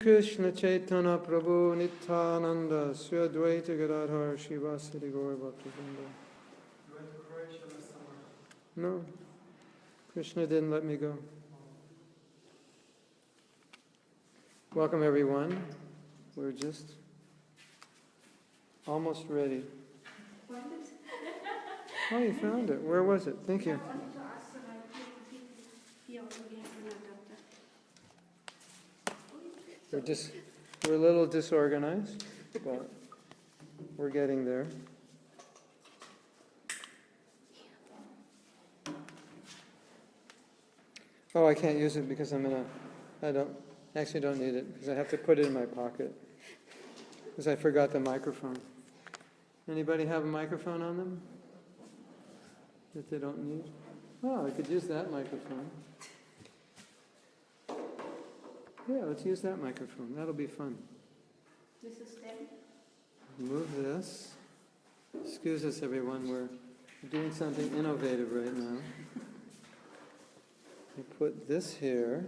Krishna Chaitanya Prabhu Nityananda Sri Advaita Gadadhar Shivasari Gaur Bhaktivinoda. You went to Croatia last summer. No, Krishna didn't let me go. Welcome everyone. We're just almost ready. Oh, you found it. Where was it? Thank you. We're a little disorganized, but we're getting there. Oh, I can't use it because I don't need it because I have to put it in my pocket because I forgot the microphone. Anybody have a microphone on them that they don't need? Oh, I could use that microphone. Yeah, let's use that microphone. That'll be fun. This is steady? Move this. Excuse us, everyone. We're doing something innovative right now. We put this here.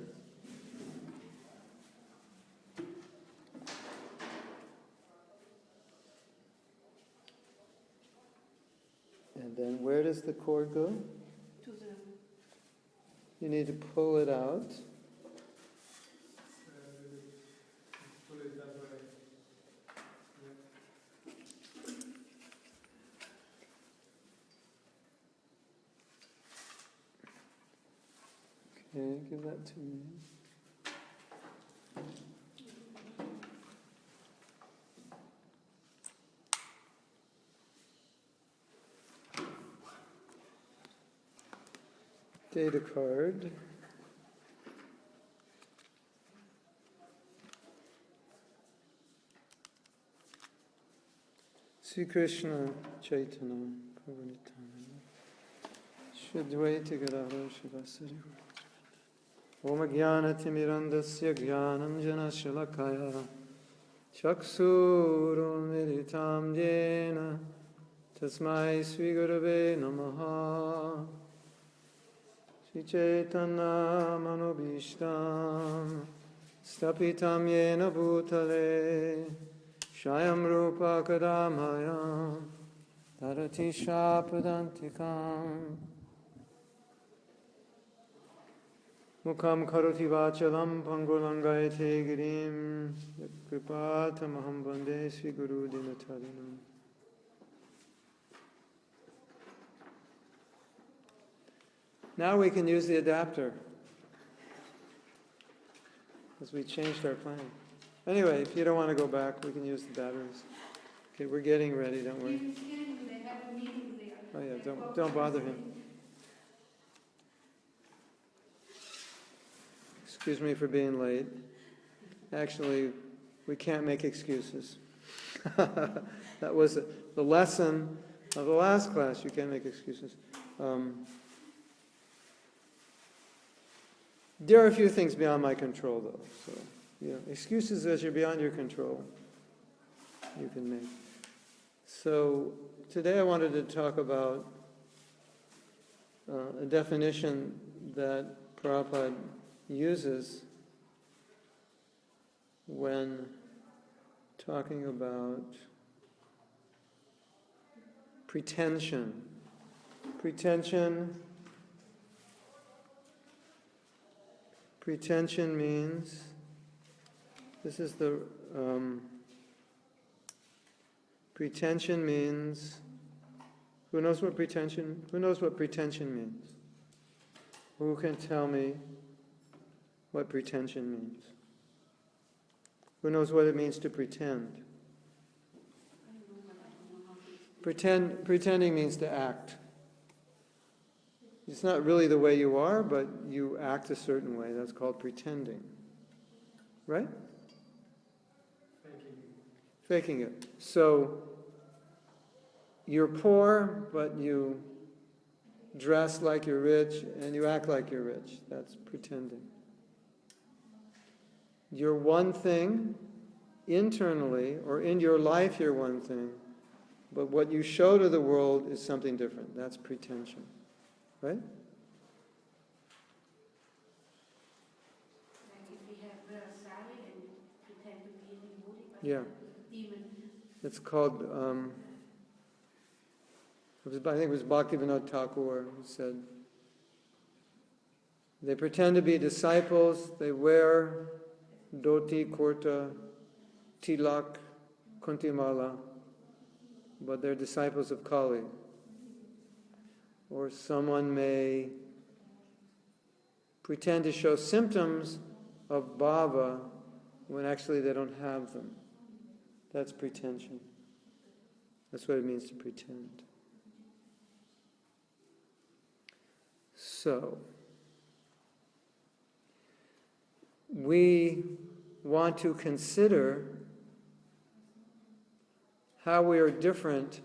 And then where does the cord go? To the... You need to pull it out. Put it that way. Okay, give that to me. Data card. Sri Krishna Chaitanya Prabhu Nityananda Shri Advaita Gadadhar Shivasari Om Jnana Timirandasya Jnananjana Shalakaya Chaksurum Militam Jena Tasmai Sri Gurave Namaha Sri Chaitanya Manobhishtam Stapitam Yena Bhutale Shayam Rupa Kadamaya Tarati Shapadantikam Mukham Karoti Vachalam Pangulangayate Girim Kripatamaham Bande Sri Guru Dinatarinam. Now we can use the adapter because we changed our plan. Anyway, if you don't want to go back, we can use the batteries. Okay, we're getting ready, don't worry. Oh yeah, don't bother him. Excuse me for being late. Actually, we can't make excuses. That was the lesson of the last class. You can't make excuses. There are a few things beyond my control, though. So, excuses as you're beyond your control, you can make. So today I wanted to talk about a definition that Prabhupada uses when talking about pretension. Pretension means, this is the, pretension means, who knows what pretension means? Who can tell me what pretension means? Who knows what it means to pretend? Pretending means to act. It's not really the way you are, but you act a certain way. That's called pretending. Right? Faking it. So, you're poor, but you dress like you're rich and you act like you're rich. That's pretending. You're one thing internally, or in your life you're one thing, but what you show to the world is something different. That's pretension. Right? Like if we have a sari and Yeah. demon. It's called, I think it was Bhaktivinoda Thakur who said, they pretend to be disciples, they wear dhoti, kurta, tilak, kuntimala, but they're disciples of Kali. Or someone may pretend to show symptoms of bhava when actually they don't have them. That's pretension. That's what it means to pretend. So, we want to consider how we are different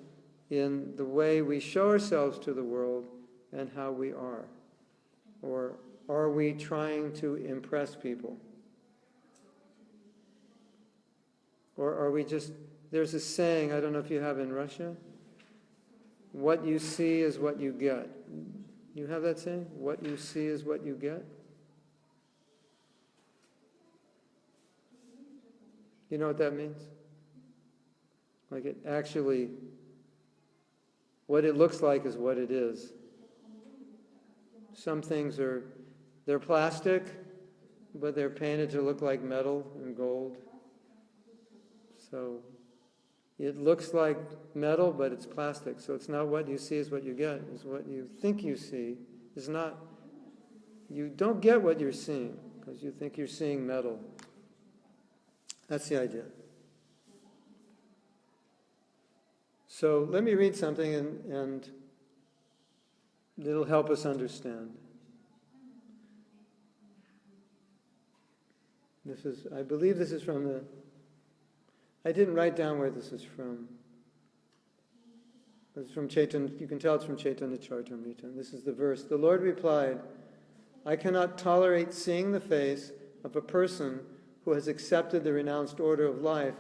in the way we show ourselves to the world and how we are. Or are we trying to impress people? Or are we just, there's a saying, I don't know if you have in Russia, what you see is what you get. You have that saying? What you see is what you get? You know what that means? Like it actually, what it looks like is what it is. Some things they're plastic, but they're painted to look like metal and gold. So it looks like metal, but it's plastic. So it's not what you see is what you get. It's what you think you see is not. You don't get what you're seeing because you think you're seeing metal. That's the idea. So let me read something and it'll help us understand. I believe this is from I didn't write down where this is from. It's from Chaitanya, you can tell it's from Chaitanya Charitamrita. This is the verse. The Lord replied, I cannot tolerate seeing the face of a person who has accepted the renounced order of life,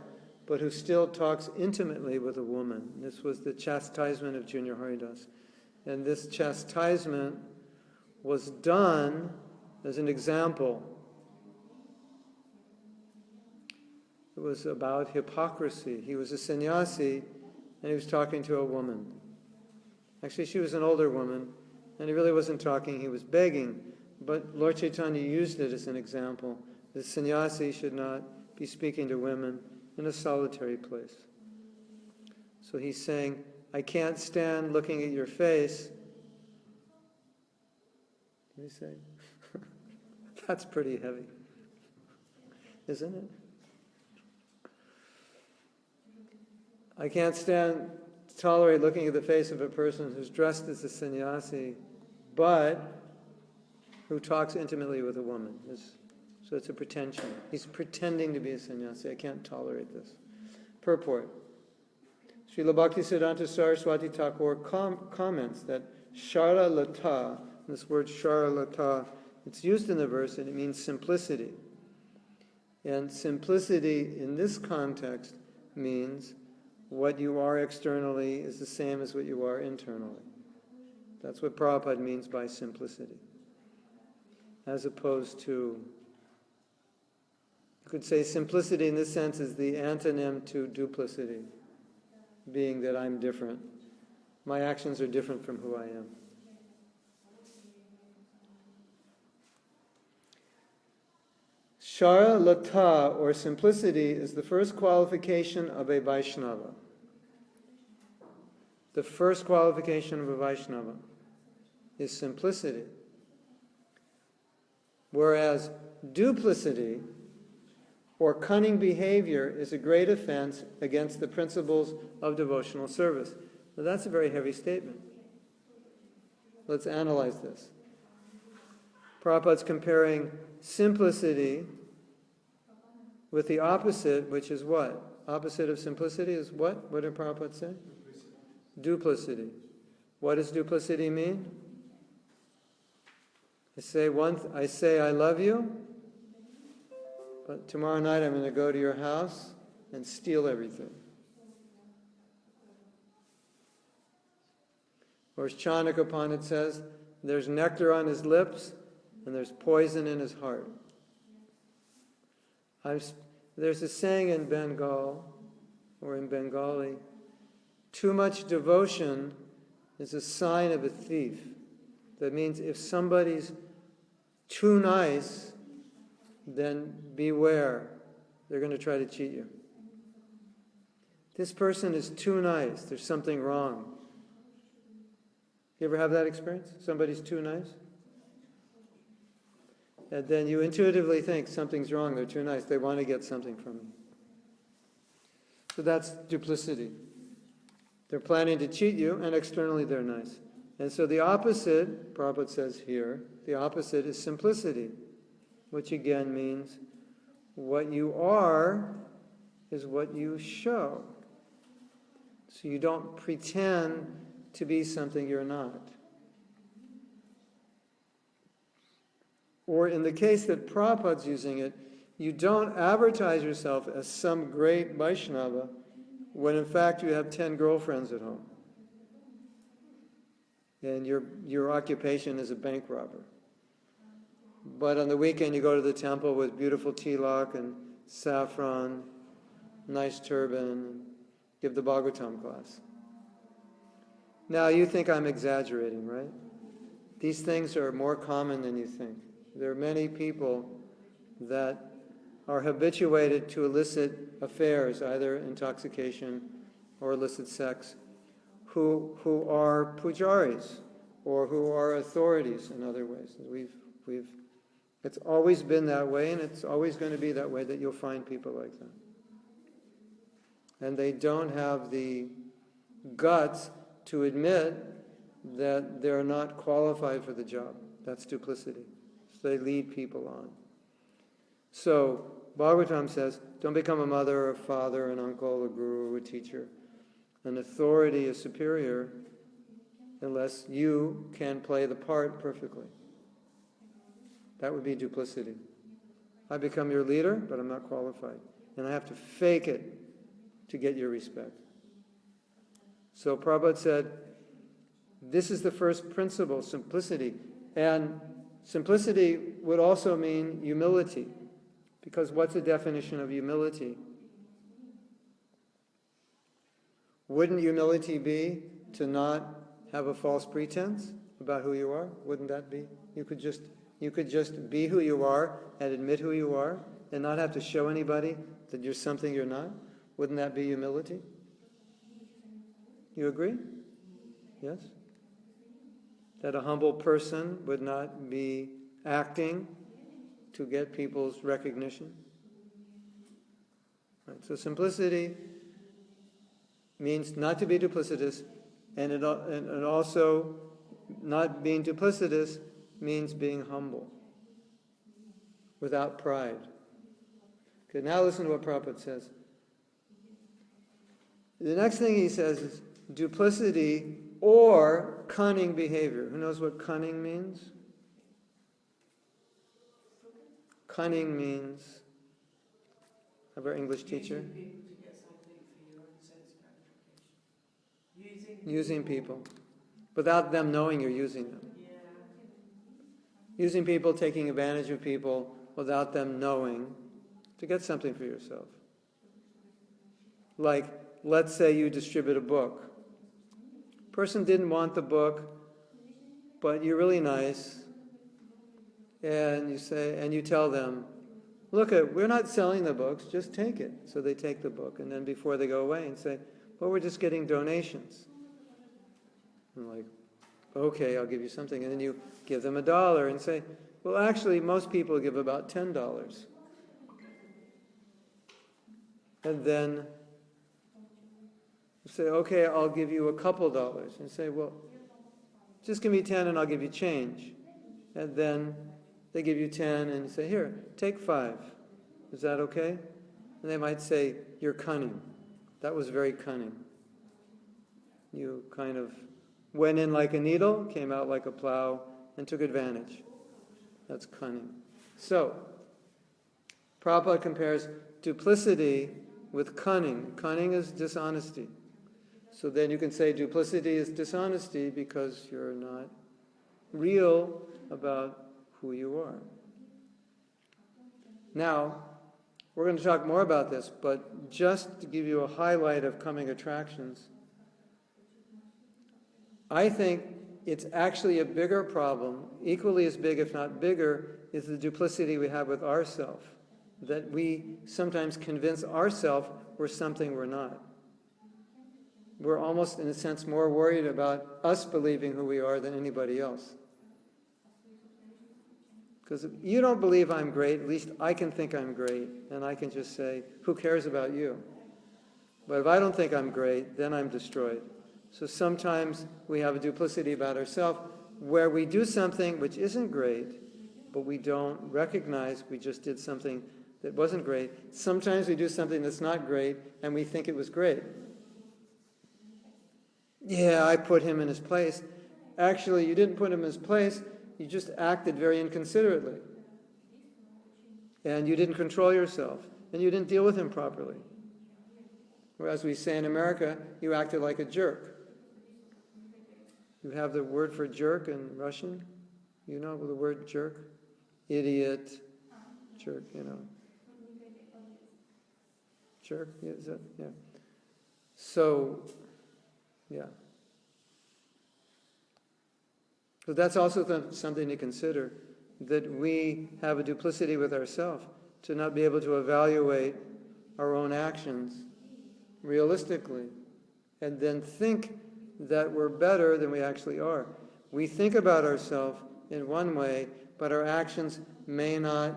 but who still talks intimately with a woman. This was the chastisement of Junior Haridas. And this chastisement was done as an example. It was about hypocrisy. He was a sannyasi, and he was talking to a woman. Actually, she was an older woman, and he really wasn't talking, he was begging. But Lord Chaitanya used it as an example. The sannyasi should not be speaking to women in a solitary place. So he's saying, I can't stand looking at your face. What did he say? That's pretty heavy, isn't it? I can't tolerate looking at the face of a person who's dressed as a sannyasi, but who talks intimately with a woman. So it's a pretension. He's pretending to be a sannyasi. I can't tolerate this. Purport. Srila Bhaktisiddhanta Saraswati Thakur comments that Shara Lata, this word Shara Lata, it's used in the verse and it means simplicity. And simplicity in this context means what you are externally is the same as what you are internally. That's what Prabhupada means by simplicity. As opposed to, you could say simplicity in this sense is the antonym to duplicity, being that I'm different. My actions are different from who I am. Shara Lata, or simplicity, is the first qualification of a Vaishnava. The first qualification of a Vaishnava is simplicity. Whereas duplicity, or cunning behavior, is a great offense against the principles of devotional service. Now that's a very heavy statement. Let's analyze this. Prabhupada's comparing simplicity with the opposite, which is what? Opposite of simplicity is what? What did Prabhupada say? Duplicity. What does duplicity mean? I say I love you, but tomorrow night I'm going to go to your house and steal everything. Or as Chanakya Pandit says, there's nectar on his lips and there's poison in his heart. There's a saying in Bengal, or in Bengali, too much devotion is a sign of a thief. That means if somebody's too nice, then beware. They're going to try to cheat you. This person is too nice. There's something wrong. You ever have that experience? Somebody's too nice? And then you intuitively think something's wrong. They're too nice. They want to get something from you. So that's duplicity. They're planning to cheat you, and externally they're nice. And so the opposite, Prabhupada says here, the opposite is simplicity, which again means what you are is what you show. So you don't pretend to be something you're not. Or in the case that Prabhupada's using it, you don't advertise yourself as some great Vaishnava when in fact you have 10 girlfriends at home. And your occupation is a bank robber. But on the weekend you go to the temple with beautiful tilak and saffron, nice turban, give the Bhagavatam class. Now you think I'm exaggerating, right? These things are more common than you think. There are many people that are habituated to illicit affairs, either intoxication or illicit sex, who are pujaris or who are authorities in other ways. It's always been that way, and it's always going to be that way that you'll find people like that. And they don't have the guts to admit that they're not qualified for the job. That's duplicity. So they lead people on. So Bhagavatam says, don't become a mother, a father, an uncle, a guru, a teacher. An authority is superior unless you can play the part perfectly. That would be duplicity. I become your leader, but I'm not qualified. And I have to fake it to get your respect. So Prabhupada said, this is the first principle, simplicity. And simplicity would also mean humility. Because what's the definition of humility? Wouldn't humility be to not have a false pretense about who you are? Wouldn't that be? You could just be who you are and admit who you are and not have to show anybody that you're something you're not. Wouldn't that be humility? You agree? Yes? That a humble person would not be acting to get people's recognition. Right, so simplicity means not to be duplicitous, and also not being duplicitous means being humble, without pride. Okay, now listen to what Prabhupada says. The next thing he says is duplicity or cunning behavior. Who knows what cunning means? Cunning means, have our English teacher? Using people to get something for your own sense gratification. Using people. Without them knowing you're using them. Yeah. Using people, taking advantage of people without them knowing to get something for yourself. Like, let's say you distribute a book. Person didn't want the book, but you're really nice. And you tell them, look, we're not selling the books, just take it. So they take the book, and then before they go away and say, well, we're just getting donations. I'm like, okay, I'll give you something. And then you give them $1 and say, well, actually, most people give about $10. And then you say, okay, I'll give you a couple dollars. And say, well, just give me 10 and I'll give you change. And then they give you 10 and you say, here, take 5. Is that okay? And they might say, you're cunning. That was very cunning. You kind of went in like a needle, came out like a plow, and took advantage. That's cunning. So, Prabhupada compares duplicity with cunning. Cunning is dishonesty. So then you can say duplicity is dishonesty because you're not real about who you are. Now, We're going to talk more about this, but just to give you a highlight of coming attractions, I think it's actually a bigger problem, equally as big, if not bigger, is the duplicity we have with ourself. That we sometimes convince ourselves we're something we're not. We're almost, in a sense, more worried about us believing who we are than anybody else. Because if you don't believe I'm great, at least I can think I'm great, and I can just say, who cares about you? But if I don't think I'm great, then I'm destroyed. So sometimes we have a duplicity about ourselves where we do something which isn't great, but we don't recognize we just did something that wasn't great. Sometimes we do something that's not great, and we think it was great. Yeah, I put him in his place. Actually, you didn't put him in his place. You just acted very inconsiderately. And you didn't control yourself. And you didn't deal with him properly. Whereas we say in America, you acted like a jerk. You have the word for jerk in Russian? You know the word jerk? Idiot, jerk, you know. Jerk, is that? Yeah. So, yeah. So that's also something to consider, that we have a duplicity with ourselves, to not be able to evaluate our own actions realistically, and then think that we're better than we actually are. We think about ourselves in one way, but our actions may not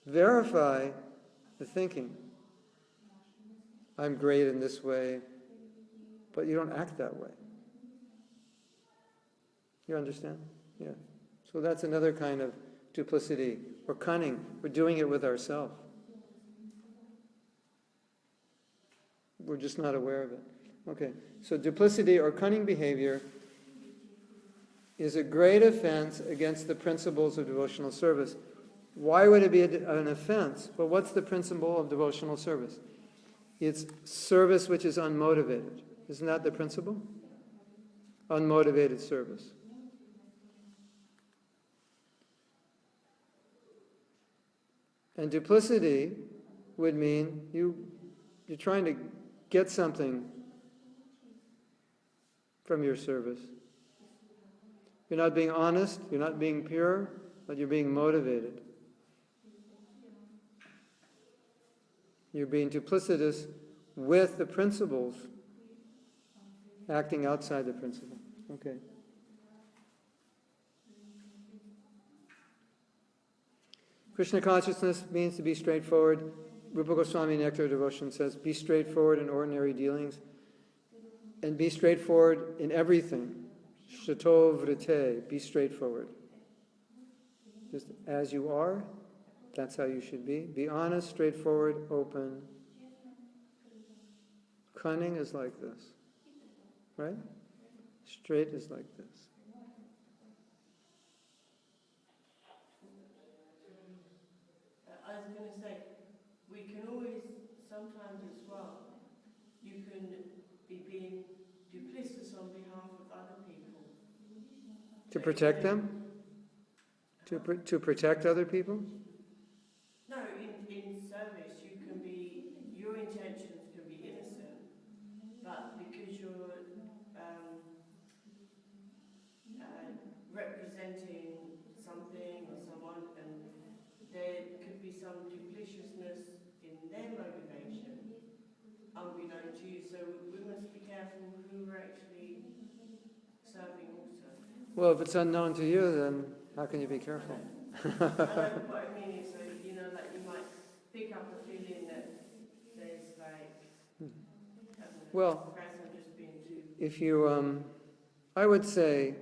verify the thinking. I'm great in this way, but you don't act that way. You understand? Yeah. So that's another kind of duplicity or cunning. We're doing it with ourselves. We're just not aware of it. Okay. So duplicity or cunning behavior is a great offense against the principles of devotional service. Why would it be an offense? Well, what's the principle of devotional service? It's service which is unmotivated. Isn't that the principle? Unmotivated service. And duplicity would mean you're trying to get something from your service. You're not being honest, you're not being pure, but you're being motivated. You're being duplicitous with the principles, acting outside the principle. Okay. Krishna consciousness means to be straightforward. Rupa Goswami Nectar of Devotion says, be straightforward in ordinary dealings, and be straightforward in everything. Shato vrite, be straightforward. Just as you are, that's how you should be. Be honest, straightforward, open. Cunning is like this, right? Straight is like this. I was going to say, we can always, sometimes as well, you can be being duplicitous on behalf of other people. To protect them? To protect other people? No, in service you can be, your intentions can be innocent, but because you're representing something or someone, and there could be some duplicitousness in their motivation, unbeknown to you. So we must be careful who we're actually serving also. Well, if it's unknown to you, then how can you be careful? I know what I mean is, so, you know, like you might pick up a feeling that there's like, I don't know, Well, perhaps I'm just being too... if you, I would say,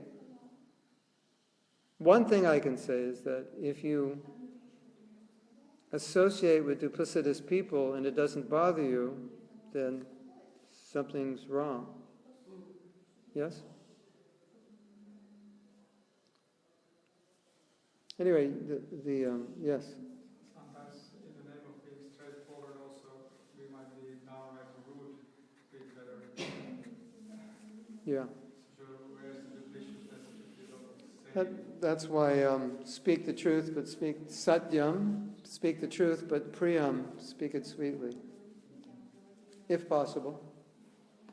one thing I can say is that if you associate with duplicitous people and it doesn't bother you, then something's wrong. Yes? Anyway, yes. Sometimes in the name of being straightforward also, we might be downright rude to each other. Yeah. So where's the dupliciousness if you don't say That, it? that's why speak the truth, but speak satyam, speak the truth, but priyam, speak it sweetly. If possible.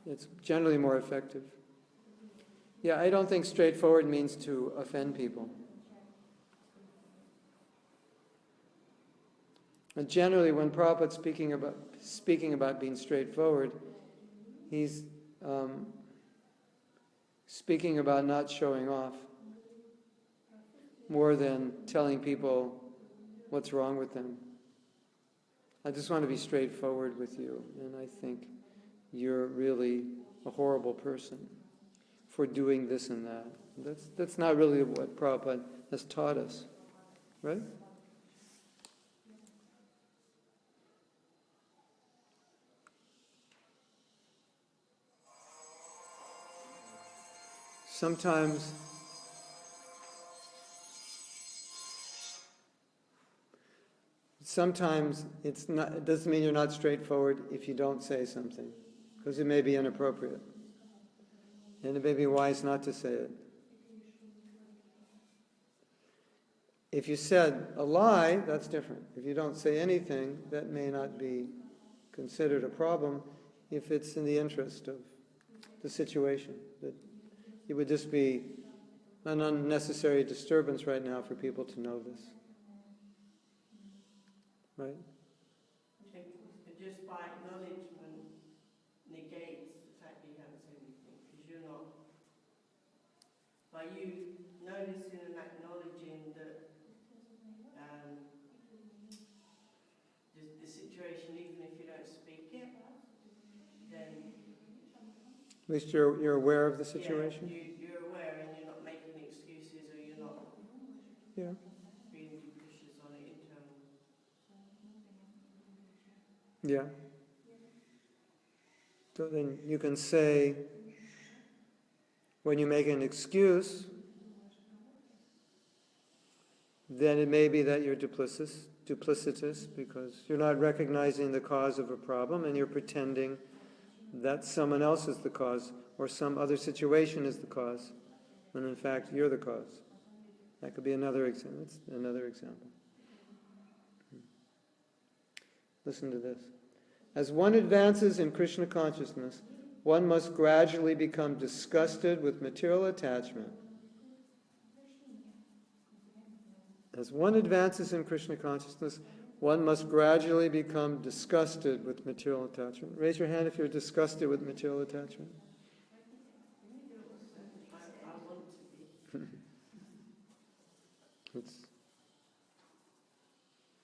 It's generally more effective. Yeah, I don't think straightforward means to offend people. And generally, when Prabhupada's speaking about being straightforward, he's speaking about not showing off more than telling people what's wrong with them. I just want to be straightforward with you, and I think you're really a horrible person for doing this and that. That's not really what Prabhupada has taught us, right? Sometimes it doesn't mean you're not straightforward if you don't say something, because it may be inappropriate. And it may be wise not to say it. If you said a lie, that's different. If you don't say anything, that may not be considered a problem if it's in the interest of the situation. That it would just be an unnecessary disturbance right now for people to know this. Right? Just by acknowledgement negates the fact that you haven't said anything, because you're not. By you noticing and acknowledging that the situation, even if you don't speak it, then At least you're aware of the situation? Yeah, you're aware and you're not making excuses, or you're not being duplicitous on it internally. Yeah. So then you can say, when you make an excuse, then it may be that you're duplicitous because you're not recognizing the cause of a problem and you're pretending that someone else is the cause or some other situation is the cause, when in fact you're the cause. That could be another example. That's another example. Listen to this. As one advances in Krishna consciousness, one must gradually become disgusted with material attachment. As one advances in Krishna consciousness, one must gradually become disgusted with material attachment. Raise your hand if you're disgusted with material attachment. I want to be.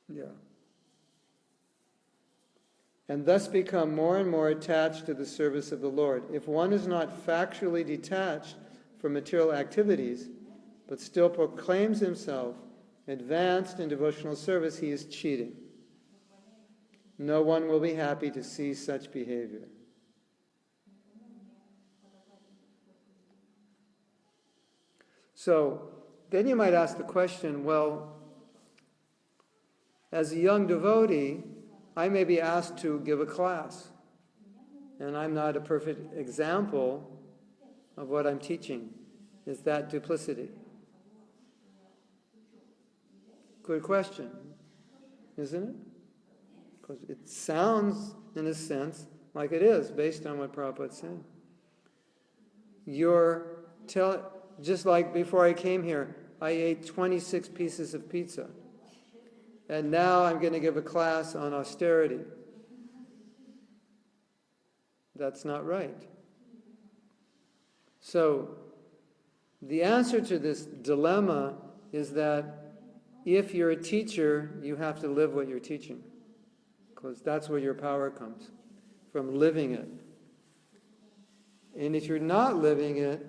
Yeah. And thus become more and more attached to the service of the Lord. If one is not factually detached from material activities, but still proclaims himself advanced in devotional service, he is cheating. No one will be happy to see such behavior. So, then you might ask the question, well, as a young devotee, I may be asked to give a class, and I'm not a perfect example of what I'm teaching. Is that duplicity? Good question, isn't it? Because it sounds, in a sense, like it is, based on what Prabhupada said. Just like before I came here, I ate 26 pieces of pizza. And now I'm going to give a class on austerity. That's not right. So, the answer to this dilemma is that if you're a teacher, you have to live what you're teaching. Because that's where your power comes, from living it. And if you're not living it,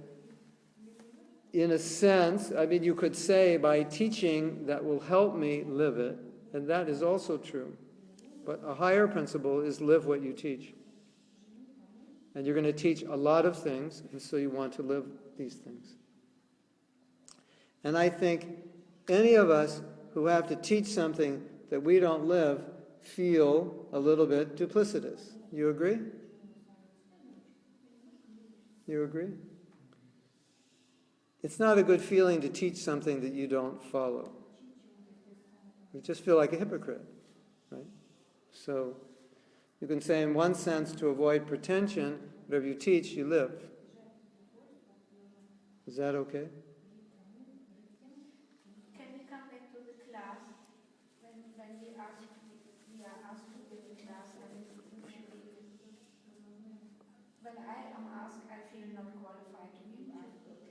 in a sense, I mean, you could say by teaching that will help me live it, and that is also true. But a higher principle is live what you teach. And you're going to teach a lot of things, and so you want to live these things. And I think any of us who have to teach something that we don't live feel a little bit duplicitous. You agree? You agree? it's not a good feeling to teach something that you don't follow. You just feel like a hypocrite, right? So you can say in one sense, to avoid pretension, whatever you teach, you live. Is that okay? Can we come back to the class? When we are asked to give a class, and usually, when I am asked, I feel not qualified to give a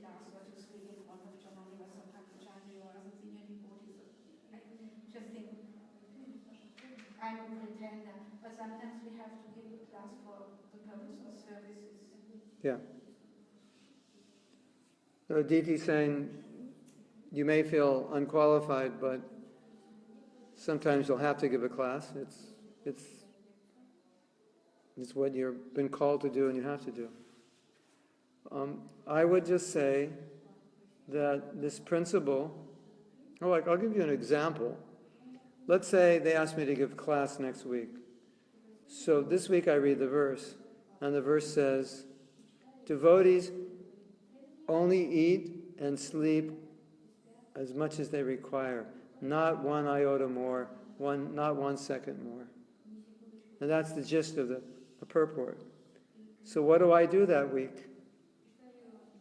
class or to speak in front of John Oliver or Pankajani or other senior devotees. I just think I'm a pretender, but sometimes we have to give a class for the purpose of services. Yeah. So Aditi's saying you may feel unqualified, but sometimes you'll have to give a class. It's what you've been called to do and you have to do. I would just say that this principle, I'll give you an example. Let's say they ask me to give class next week. So this week I read the verse, and the verse says, devotees only eat and sleep as much as they require, not 1 iota more, not 1 second more. And that's the gist of the purport. So what do I do that week?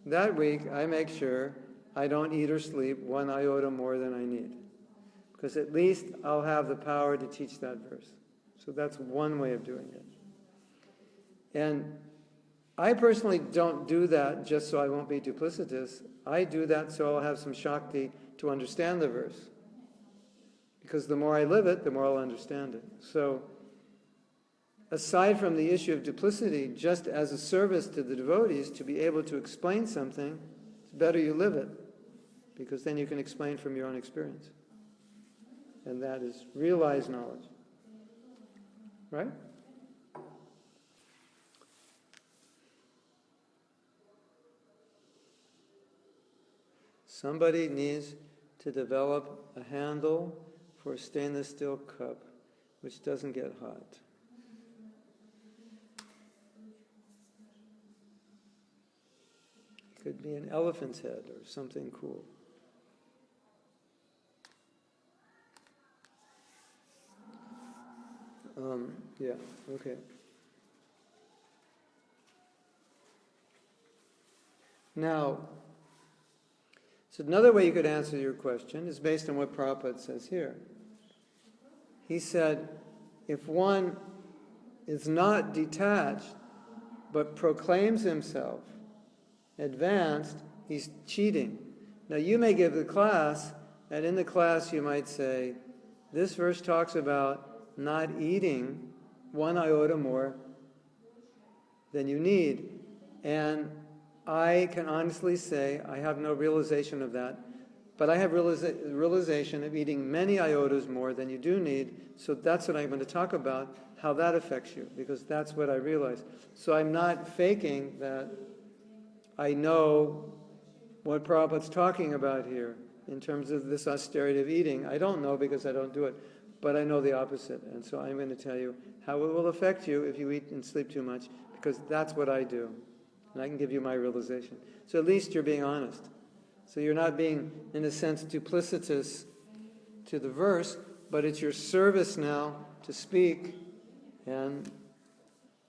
That week I make sure I don't eat or sleep 1 iota more than I need. Because at least I'll have the power to teach that verse. So that's one way of doing it. And I personally don't do that just so I won't be duplicitous. I do that so I'll have some Shakti to understand the verse. Because the more I live it, the more I'll understand it. So, aside from the issue of duplicity, just as a service to the devotees, to be able to explain something, it's better you live it. Because then you can explain from your own experience. And that is realized knowledge. Right? Somebody needs to develop a handle for a stainless steel cup which doesn't get hot. It could be an elephant's head or something cool. Yeah, okay. Now, so another way you could answer your question is based on what Prabhupada says here. He said, if one is not detached, but proclaims himself advanced, he's cheating. Now you may give the class, and in the class you might say, this verse talks about not eating 1 iota more than you need. And I can honestly say I have no realization of that, but I have realization of eating many iotas more than you do need, so that's what I'm going to talk about, how that affects you, because that's what I realize. So I'm not faking that I know what Prabhupada's talking about here in terms of this austerity of eating. I don't know because I don't do it, but I know the opposite, and so I'm going to tell you how it will affect you if you eat and sleep too much, because that's what I do. And I can give you my realization. So at least you're being honest. So you're not being, in a sense, duplicitous to the verse, but it's your service now to speak, and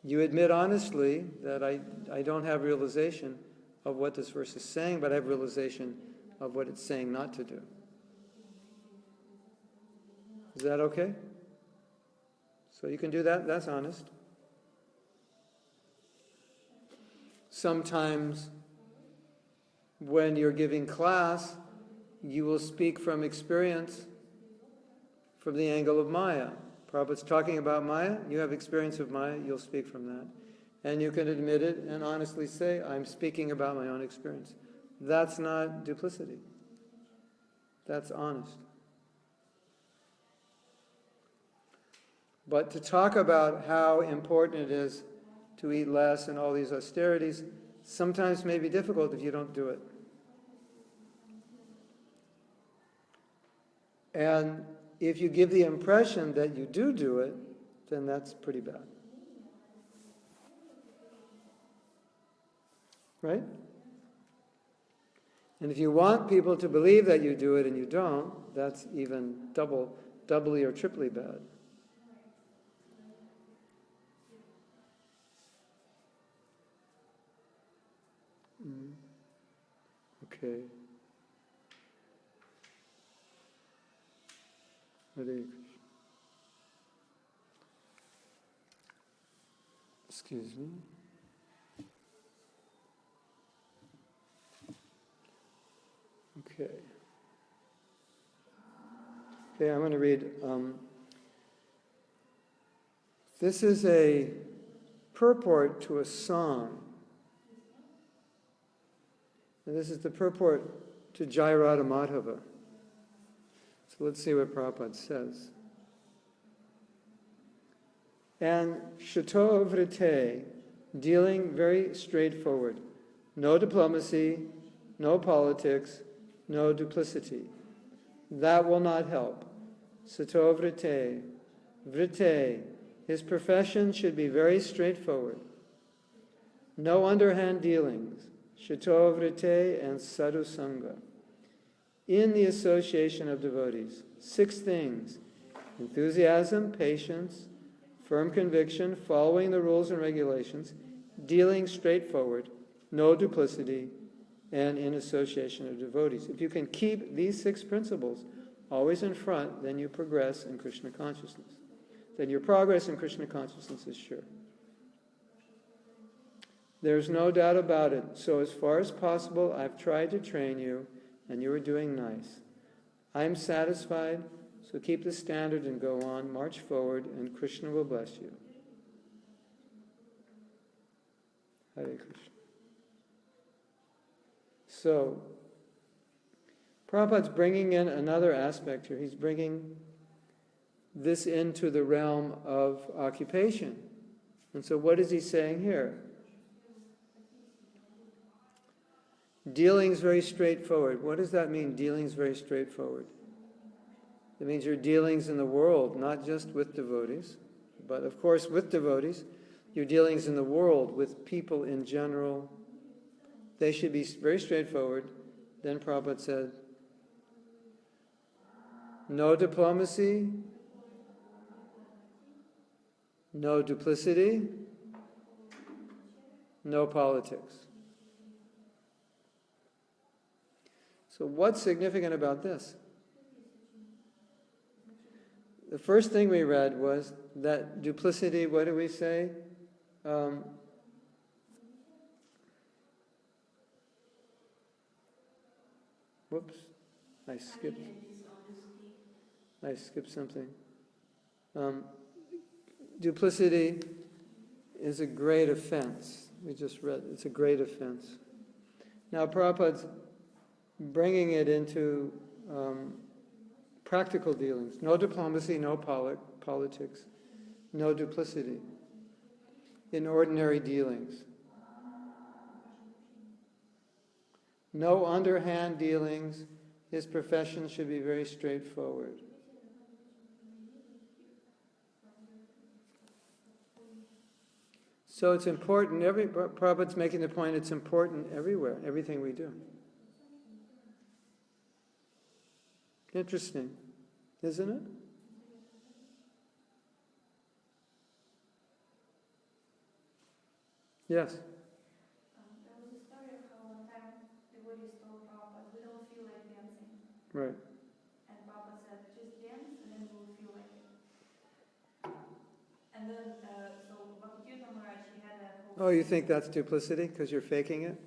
you admit honestly that I don't have realization of what this verse is saying, but I have realization of what it's saying not to do. Is that okay? So you can do that, that's honest. Sometimes when you're giving class, you will speak from experience from the angle of Maya. Prabhupada's talking about Maya, you have experience of Maya, you'll speak from that. And you can admit it and honestly say, I'm speaking about my own experience. That's not duplicity. That's honest. But to talk about how important it is to eat less and all these austerities sometimes may be difficult if you don't do it. And if you give the impression that you do it, then that's pretty bad. Right? And if you want people to believe that you do it and you don't, that's even doubly or triply bad. Okay. Hare Krishna. Excuse me. Okay. Okay, I'm going to read. This is a purport to a song. And this is the purport to Jai Radha Madhava. So let's see what Prabhupada says. And Shato Vrite, dealing very straightforward. No diplomacy, no politics, no duplicity. That will not help. Sato Vrite, Vrite, his profession should be very straightforward. No underhand dealings. Shato Vrite and Sadhu Sangha. In the association of devotees, 6 things: enthusiasm, patience, firm conviction, following the rules and regulations, dealing straightforward, no duplicity, and in association of devotees. If you can keep these 6 principles always in front, then you progress in Krishna consciousness. Then your progress in Krishna consciousness is sure. There's no doubt about it. So as far as possible, I've tried to train you, and you are doing nice. I'm satisfied, so keep the standard and go on, march forward, and Krishna will bless you. Hare Krishna. So, Prabhupada's bringing in another aspect here. He's bringing this into the realm of occupation. And so what is he saying here? Dealing's very straightforward. What does that mean, dealing's very straightforward? It means your dealings in the world, not just with devotees, but of course with devotees, your dealings in the world with people in general, they should be very straightforward. Then Prabhupada said, no diplomacy, no duplicity, no politics. So what's significant about this? The first thing we read was that duplicity, what do we say? Whoops, I skipped something. Duplicity is a great offense. We just read, it's a great offense. Now Prabhupada's bringing it into practical dealings. No diplomacy, no politics, no duplicity in ordinary dealings. No underhand dealings. His profession should be very straightforward. So it's important, Prabhupada's making the point, it's important everywhere, everything we do. Interesting, isn't it? Yes? There was a story of how one time devotees told Prabhupada, we don't feel like dancing. Right. And Prabhupada said, just dance and then we'll feel like it. And then, so Bhakti Maharaj, he had a whole... Oh, you think that's duplicity because you're faking it?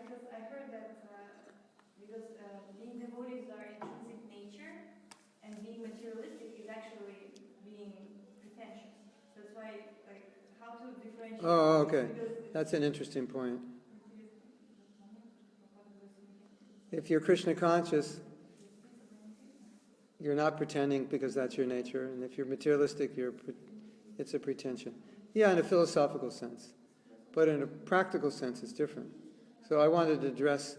Because I heard that being devotees are intrinsic nature, and being materialistic is actually being pretentious. So that's why, how to differentiate... Oh, okay. That's an interesting point. If you're Krishna conscious, you're not pretending because that's your nature. And if you're materialistic, it's a pretension. Yeah, in a philosophical sense. But in a practical sense, it's different. So I wanted to address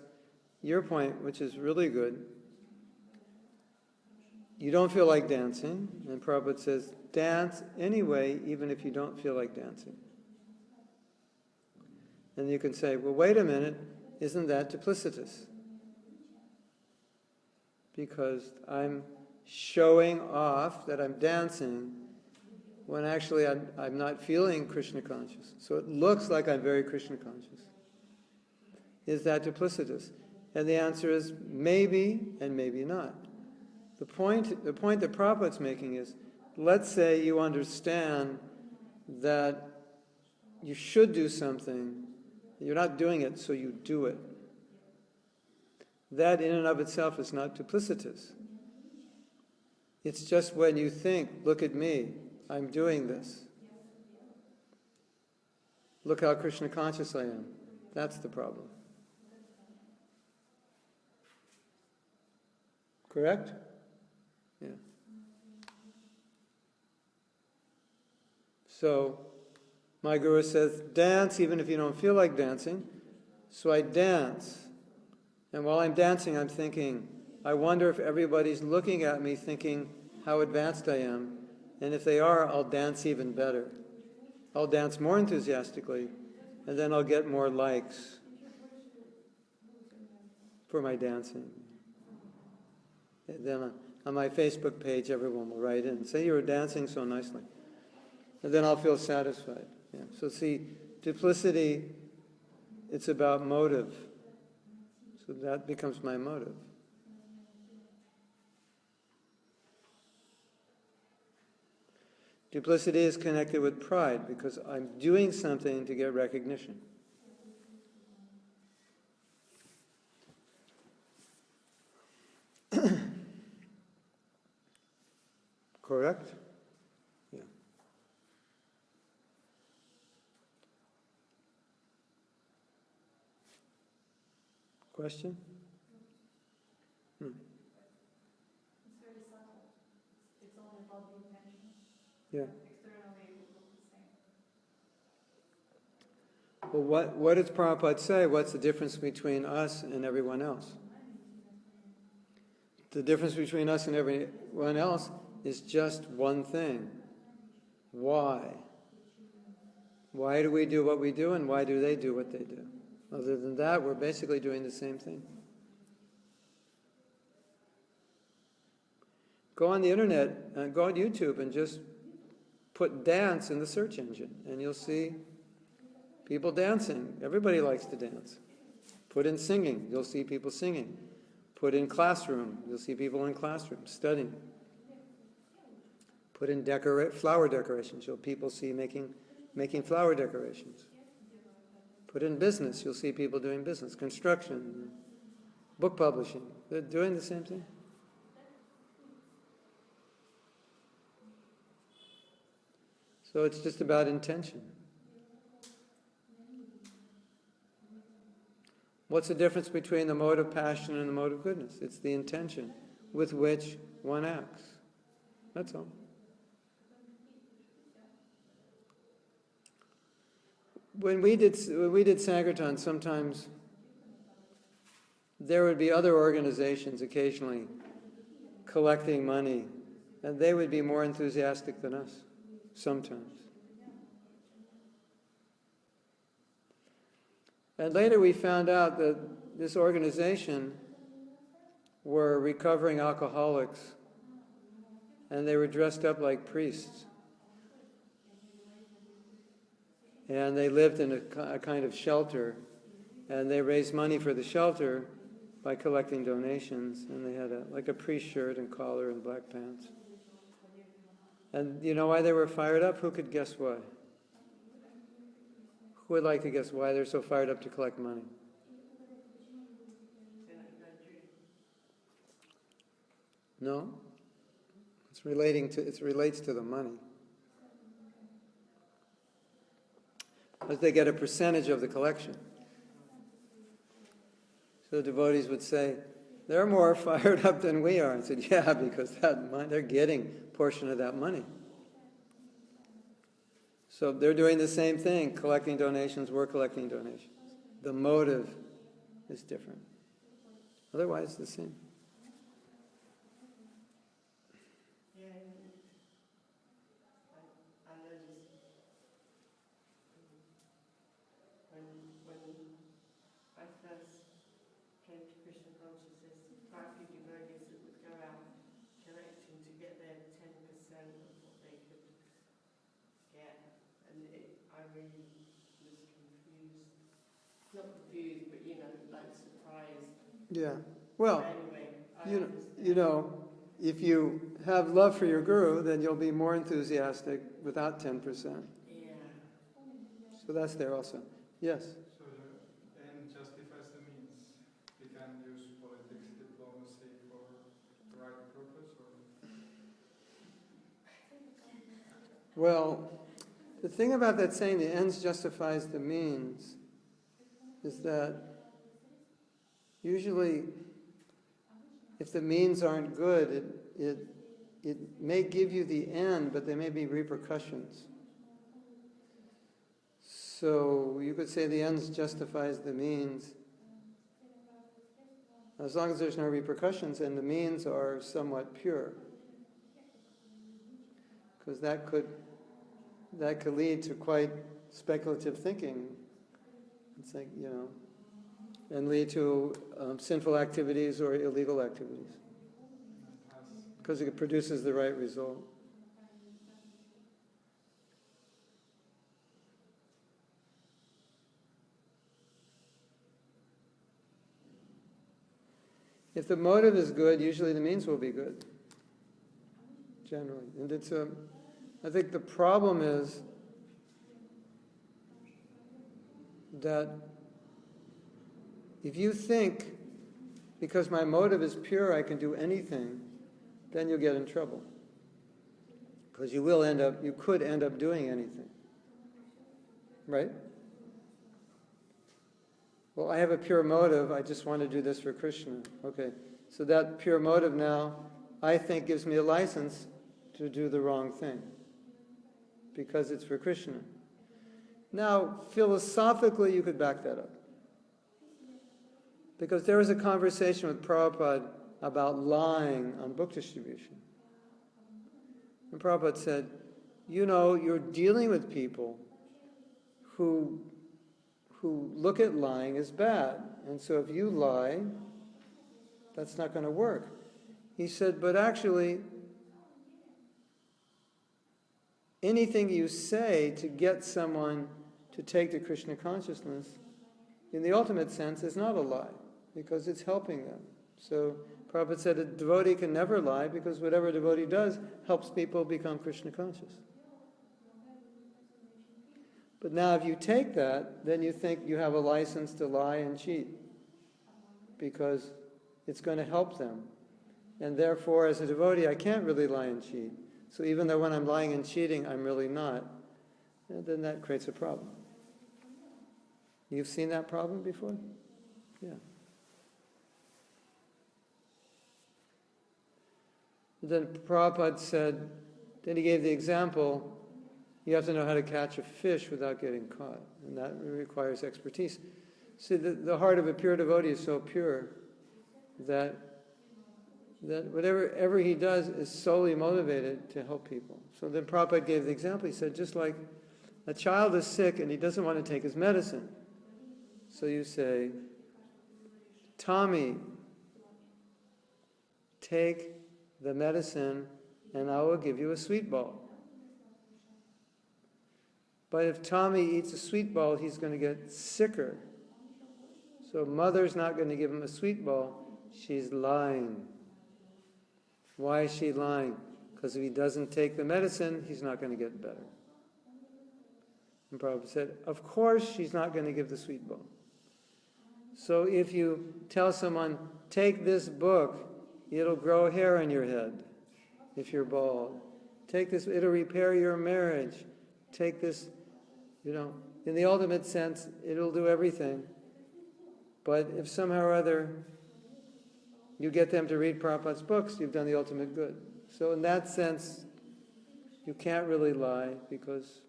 your point, which is really good. You don't feel like dancing, and Prabhupada says, dance anyway, even if you don't feel like dancing. And you can say, well, wait a minute, isn't that duplicitous? Because I'm showing off that I'm dancing when actually I'm not feeling Krishna conscious. So it looks like I'm very Krishna conscious. Is that duplicitous? And the answer is maybe and maybe not. The point that Prabhupada's making is, let's say you understand that you should do something, you're not doing it, so you do it. That in and of itself is not duplicitous. It's just when you think, look at me, I'm doing this. Look how Krishna conscious I am. That's the problem. Correct? Yeah. So, my guru says, dance even if you don't feel like dancing. So I dance. And while I'm dancing, I'm thinking, I wonder if everybody's looking at me thinking how advanced I am. And if they are, I'll dance even better. I'll dance more enthusiastically, and then I'll get more likes for my dancing. And then on my Facebook page, everyone will write in, say you were dancing so nicely. And then I'll feel satisfied. Yeah. So see, duplicity, it's about motive. So that becomes my motive. Duplicity is connected with pride because I'm doing something to get recognition. Correct? Yeah. Question? It's very subtle. It's only about the intention. Yeah. Externally, it would look the same. Well, what does Prabhupada say? What's the difference between us and everyone else? The difference between us and everyone else is just one thing. Why? Why do we do what we do, and why do they do what they do? Other than that, we're basically doing the same thing. Go on the internet, go on YouTube, and just put dance in the search engine, and you'll see people dancing. Everybody likes to dance. Put in singing, you'll see people singing. Put in classroom, you'll see people in classroom studying. Put in flower decorations, you'll people see making flower decorations. Put in business, you'll see people doing business, construction, book publishing. They're doing the same thing. So it's just about intention. What's the difference between the mode of passion and the mode of goodness? It's the intention with which one acts. That's all. When we did Sankirtan, sometimes there would be other organizations occasionally collecting money, and they would be more enthusiastic than us, sometimes. And later we found out that this organization were recovering alcoholics, and they were dressed up like priests. And they lived in a kind of shelter, and they raised money for the shelter by collecting donations, and they had like a priest shirt and collar and black pants. And you know why they were fired up? Who could guess why? Who would like to guess why they're so fired up to collect money? No? It relates to the money. But they get a percentage of the collection. So the devotees would say, they're more fired up than we are. I said, yeah, because they're getting a portion of that money. So they're doing the same thing, collecting donations, we're collecting donations. The motive is different. Otherwise, the same. Yeah, I noticed when I first was confused. Not confused, but like surprised. Yeah. Well, Anyway, I you understand. know, if you have love for your guru, then you'll be more enthusiastic without 10%. Yeah. So that's there also. Yes. So the end justifies the means. We can use politics, diplomacy for the right purpose, or Well, the thing about that saying, the ends justifies the means, is that usually if the means aren't good, it may give you the end, but there may be repercussions. So you could say the ends justifies the means. As long as there's no repercussions and the means are somewhat pure. Because that could lead to quite speculative thinking. It's like, and lead to sinful activities or illegal activities. Because it produces the right result. If the motive is good, usually the means will be good. Generally. And I think the problem is that if you think, because my motive is pure, I can do anything, then you'll get in trouble. Because you could end up doing anything. Right? Well, I have a pure motive, I just want to do this for Krishna. Okay, so that pure motive now, I think, gives me a license to do the wrong thing. Because it's for Krishna. Now, philosophically, you could back that up. Because there was a conversation with Prabhupada about lying on book distribution. And Prabhupada said, you're dealing with people who look at lying as bad. And so if you lie, that's not going to work. He said, but actually, anything you say to get someone to take to Krishna consciousness, in the ultimate sense, is not a lie, because it's helping them. So Prabhupada said a devotee can never lie, because whatever a devotee does helps people become Krishna conscious. But now if you take that, then you think you have a license to lie and cheat, because it's going to help them. And therefore, as a devotee, I can't really lie and cheat. So even though when I'm lying and cheating, I'm really not, and then that creates a problem. You've seen that problem before? Yeah. Then Prabhupada said, then he gave the example, you have to know how to catch a fish without getting caught, and that requires expertise. See, the heart of a pure devotee is so pure that whatever he does is solely motivated to help people. So then Prabhupada gave the example. He said, just like a child is sick and he doesn't want to take his medicine. So you say, Tommy, take the medicine and I will give you a sweet ball. But if Tommy eats a sweet ball, he's going to get sicker. So mother's not going to give him a sweet ball. She's lying. Why is she lying? Because if he doesn't take the medicine, he's not going to get better. And Prabhupada said, of course she's not going to give the sweet ball. So if you tell someone, take this book, it'll grow hair on your head if you're bald. Take this, it'll repair your marriage. Take this, in the ultimate sense, it'll do everything. But if somehow or other you get them to read Prabhupada's books, you've done the ultimate good. So in that sense, you can't really lie, because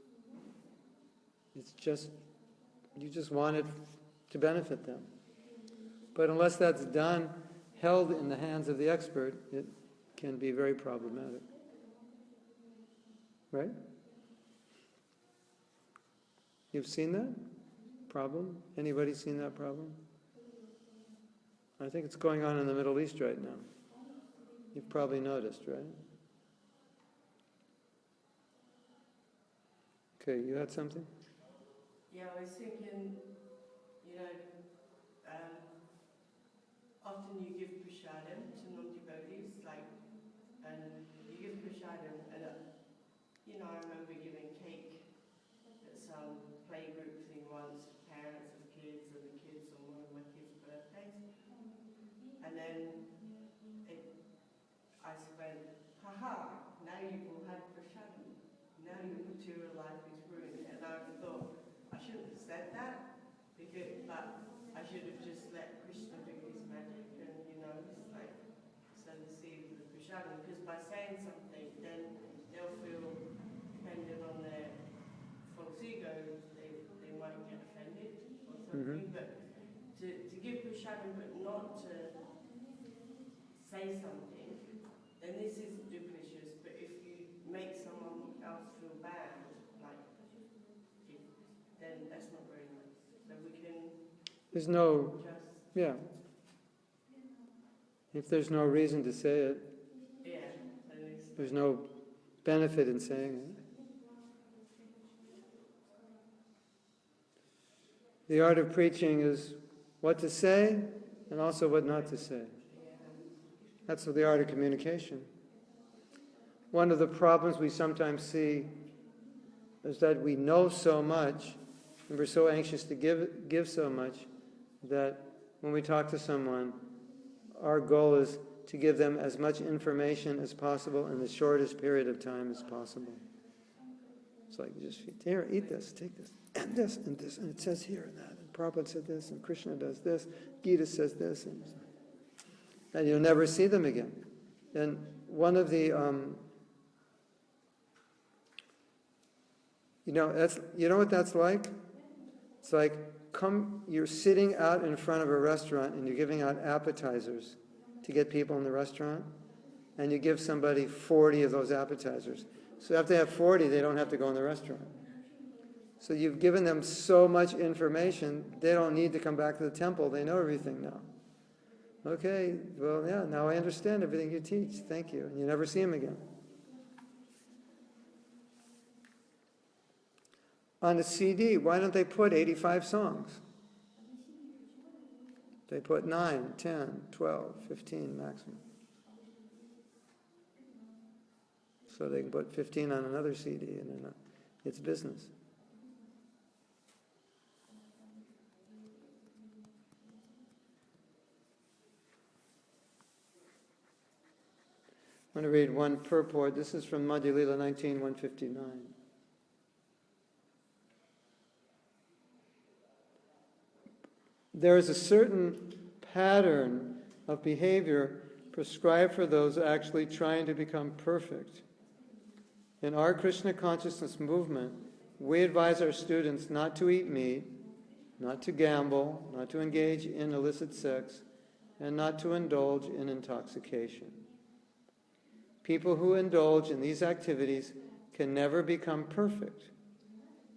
you just want it to benefit them. But unless that's done, held in the hands of the expert, it can be very problematic. Right? You've seen that problem? Anybody seen that problem? I think it's going on in the Middle East right now. You've probably noticed, right? Okay, you had something? Yeah, I was thinking, you know, often you give prasadam to non-devotees, like, and you give prasadam, and you know, I remember giving cake at some playgroup thing once to parents of kids and the kids on one of my kids' birthdays, and then I went, haha, now you've all had prasadam, now your material life is ruined, and I thought I shouldn't have said that, because, but I should have just let Krishna do his magic, and you know, it's like, sow the seed of the prasadam, because by saying something, then they'll feel, depending on their false ego, they might get offended or something, but to give prasadam but not to say something, then this is duplicitous, but if you make someone else feel bad, like, then that's not very nice. So we can There's no, just, yeah. If there's no reason to say it, yeah, so there's no benefit in saying it. The art of preaching is what to say and also what not to say. That's the art of communication. One of the problems we sometimes see is that we know so much and we're so anxious to give so much that when we talk to someone, our goal is to give them as much information as possible in the shortest period of time as possible. It's like, you just, here, eat this, take this, and this, and it says here and that, and Prabhupada said this, and Krishna does this, Gita says this, and you'll never see them again. And one of the, you know what that's like? It's like, you're sitting out in front of a restaurant and you're giving out appetizers to get people in the restaurant, and you give somebody 40 of those appetizers. So after they have 40, they don't have to go in the restaurant. So you've given them so much information, they don't need to come back to the temple. They know everything now. Okay, well, yeah, now I understand everything you teach. Thank you. And you never see them again. On a CD, why don't they put 85 songs? They put 9, 10, 12, 15 maximum. So they can put 15 on another CD, and then it's business. I'm going to read one purport. This is from Madhya Lila 19:159. There is a certain pattern of behavior prescribed for those actually trying to become perfect. In our Krishna consciousness movement, we advise our students not to eat meat, not to gamble, not to engage in illicit sex, and not to indulge in intoxication. People who indulge in these activities can never become perfect.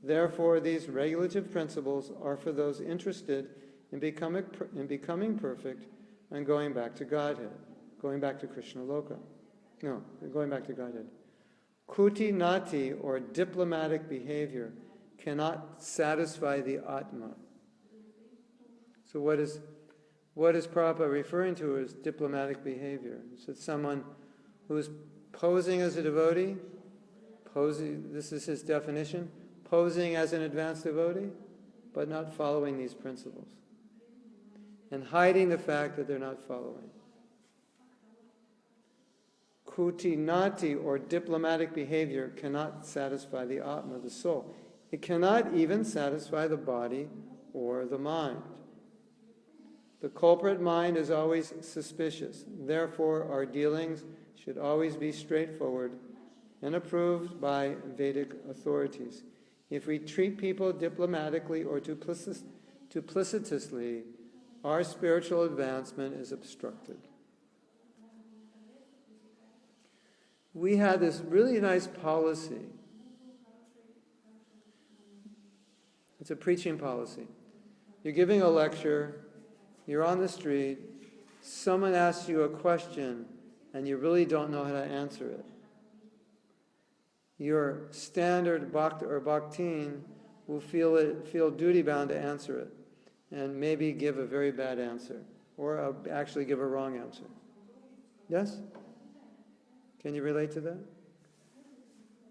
Therefore, these regulative principles are for those interested in becoming perfect and going back to Godhead, going back to Krishna Loka. No, going back to Godhead. Kuti nati, or diplomatic behavior, cannot satisfy the Atma. So what is Prabhupada referring to as diplomatic behavior? So it's someone who's posing as a devotee, this is his definition, posing as an advanced devotee, but not following these principles, and hiding the fact that they're not following. Kuti nati, or diplomatic behavior, cannot satisfy the Atma, the soul. It cannot even satisfy the body or the mind. The culprit mind is always suspicious. Therefore, our dealings should always be straightforward and approved by Vedic authorities. If we treat people diplomatically or duplicitously, our spiritual advancement is obstructed. We had this really nice policy. It's a preaching policy. You're giving a lecture, you're on the street, someone asks you a question, and you really don't know how to answer it. Your standard bhakta or bhaktin will feel duty-bound to answer it, and maybe give a very bad answer, or actually give a wrong answer. Yes? Can you relate to that?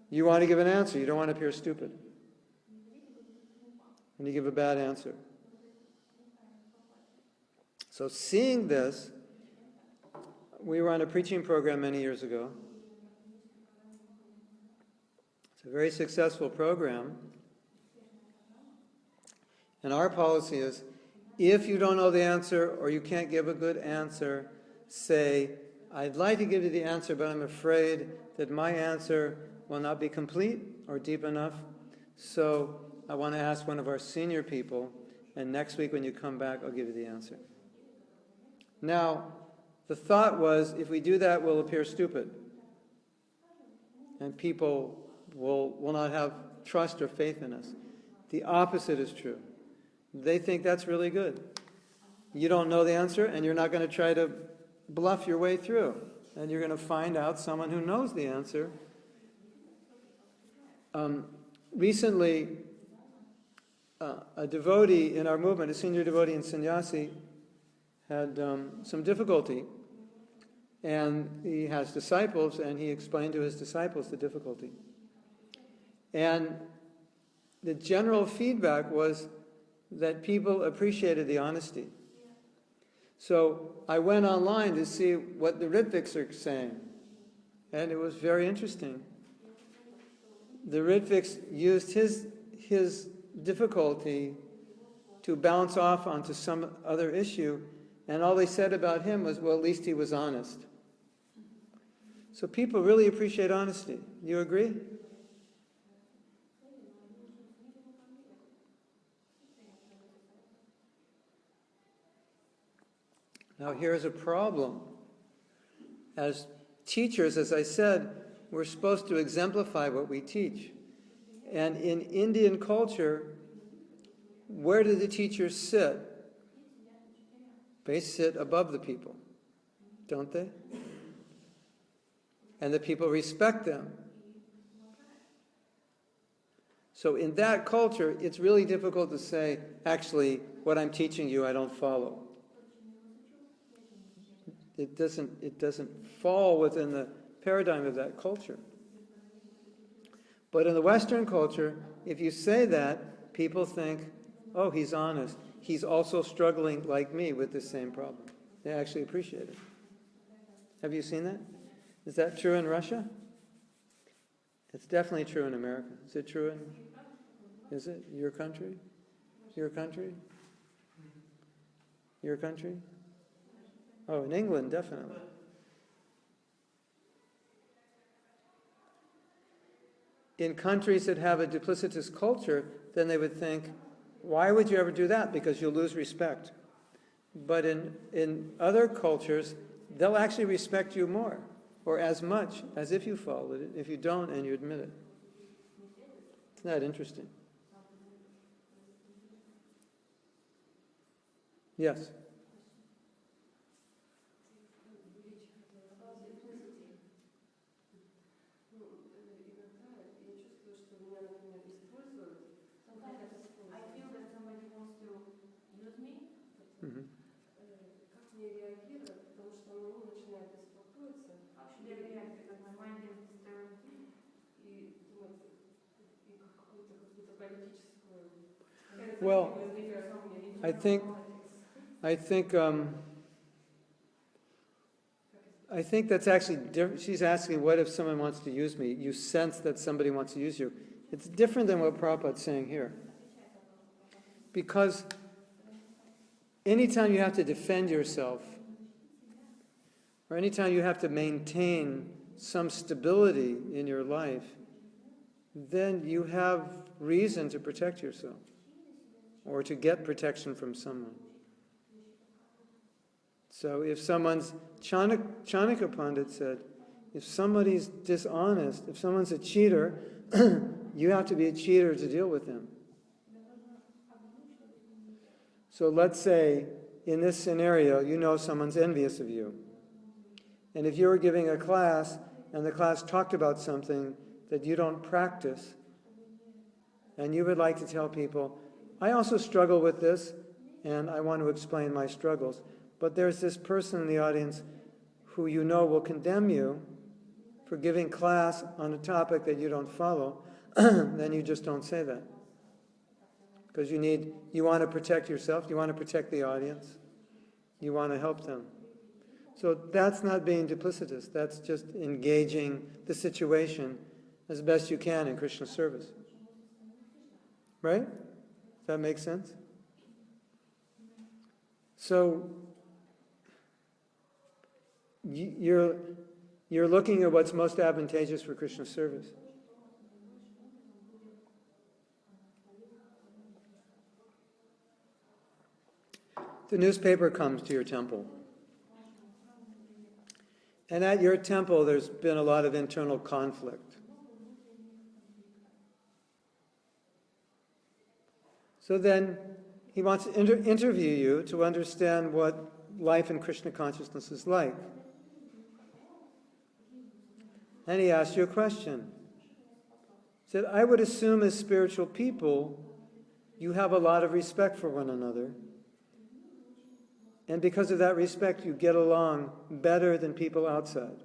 You want to give an answer, you don't want to appear stupid. And you give a bad answer. So seeing this, we were on a preaching program many years ago. It's a very successful program. And our policy is, if you don't know the answer or you can't give a good answer, say, I'd like to give you the answer, but I'm afraid that my answer will not be complete or deep enough. So I want to ask one of our senior people, and next week when you come back, I'll give you the answer. Now, the thought was, if we do that, we'll appear stupid. And people will not have trust or faith in us. The opposite is true. They think that's really good. You don't know the answer, and you're not going to try to bluff your way through. And you're going to find out someone who knows the answer. Recently, a devotee in our movement, a senior devotee in sannyasi, had some difficulty. And he has disciples, and he explained to his disciples the difficulty. And the general feedback was that people appreciated the honesty. So I went online to see what the Ritviks are saying, and it was very interesting. The Ritviks used his difficulty to bounce off onto some other issue, and all they said about him was, well, at least he was honest. So people really appreciate honesty. You agree? Now here's a problem. As teachers, as I said, we're supposed to exemplify what we teach. And in Indian culture, where do the teachers sit? They sit above the people, don't they? And the people respect them. So in that culture, it's really difficult to say, actually, what I'm teaching you, I don't follow. It doesn't fall within the paradigm of that culture. But in the Western culture, if you say that, people think, oh, he's honest. He's also struggling like me with the same problem. They actually appreciate it. Have you seen that? Is that true in Russia? It's definitely true in America. Is it true in... Is it? Your country? Your country? Your country? Oh, in England, definitely. In countries that have a duplicitous culture, then they would think, why would you ever do that? Because you'll lose respect. But in other cultures, they'll actually respect you more, or as much as if you followed it, if you don't and you admit it. Isn't that interesting? Yes? Well, I think that's actually different. She's asking, what if someone wants to use me? You sense that somebody wants to use you. It's different than what Prabhupada's saying here. Because anytime you have to defend yourself, or anytime you have to maintain some stability in your life, then you have reason to protect yourself, or to get protection from someone. So if someone's, Chanakya Pandit said, if somebody's dishonest, if someone's a cheater, you have to be a cheater to deal with him. So let's say, in this scenario, you know someone's envious of you. And if you were giving a class, and the class talked about something that you don't practice, and you would like to tell people, I also struggle with this, and I want to explain my struggles, but there's this person in the audience who you know will condemn you for giving class on a topic that you don't follow, then you just don't say that. Because you want to protect yourself, you want to protect the audience, you want to help them. So that's not being duplicitous, that's just engaging the situation as best you can in Krishna service. Right? Does that make sense? So, you're looking at what's most advantageous for Krishna service. The newspaper comes to your temple. And at your temple, there's been a lot of internal conflict. So then, he wants to interview you to understand what life in Krishna consciousness is like. And he asks you a question. He said, I would assume as spiritual people, you have a lot of respect for one another. And because of that respect, you get along better than people outside.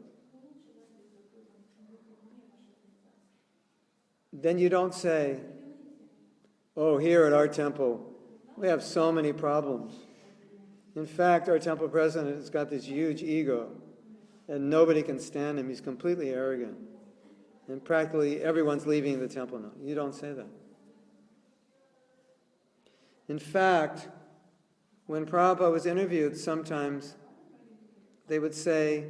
Then you don't say, oh, here at our temple, we have so many problems. In fact, our temple president has got this huge ego, and nobody can stand him. He's completely arrogant. And practically everyone's leaving the temple now. You don't say that. In fact, when Prabhupada was interviewed, sometimes they would say,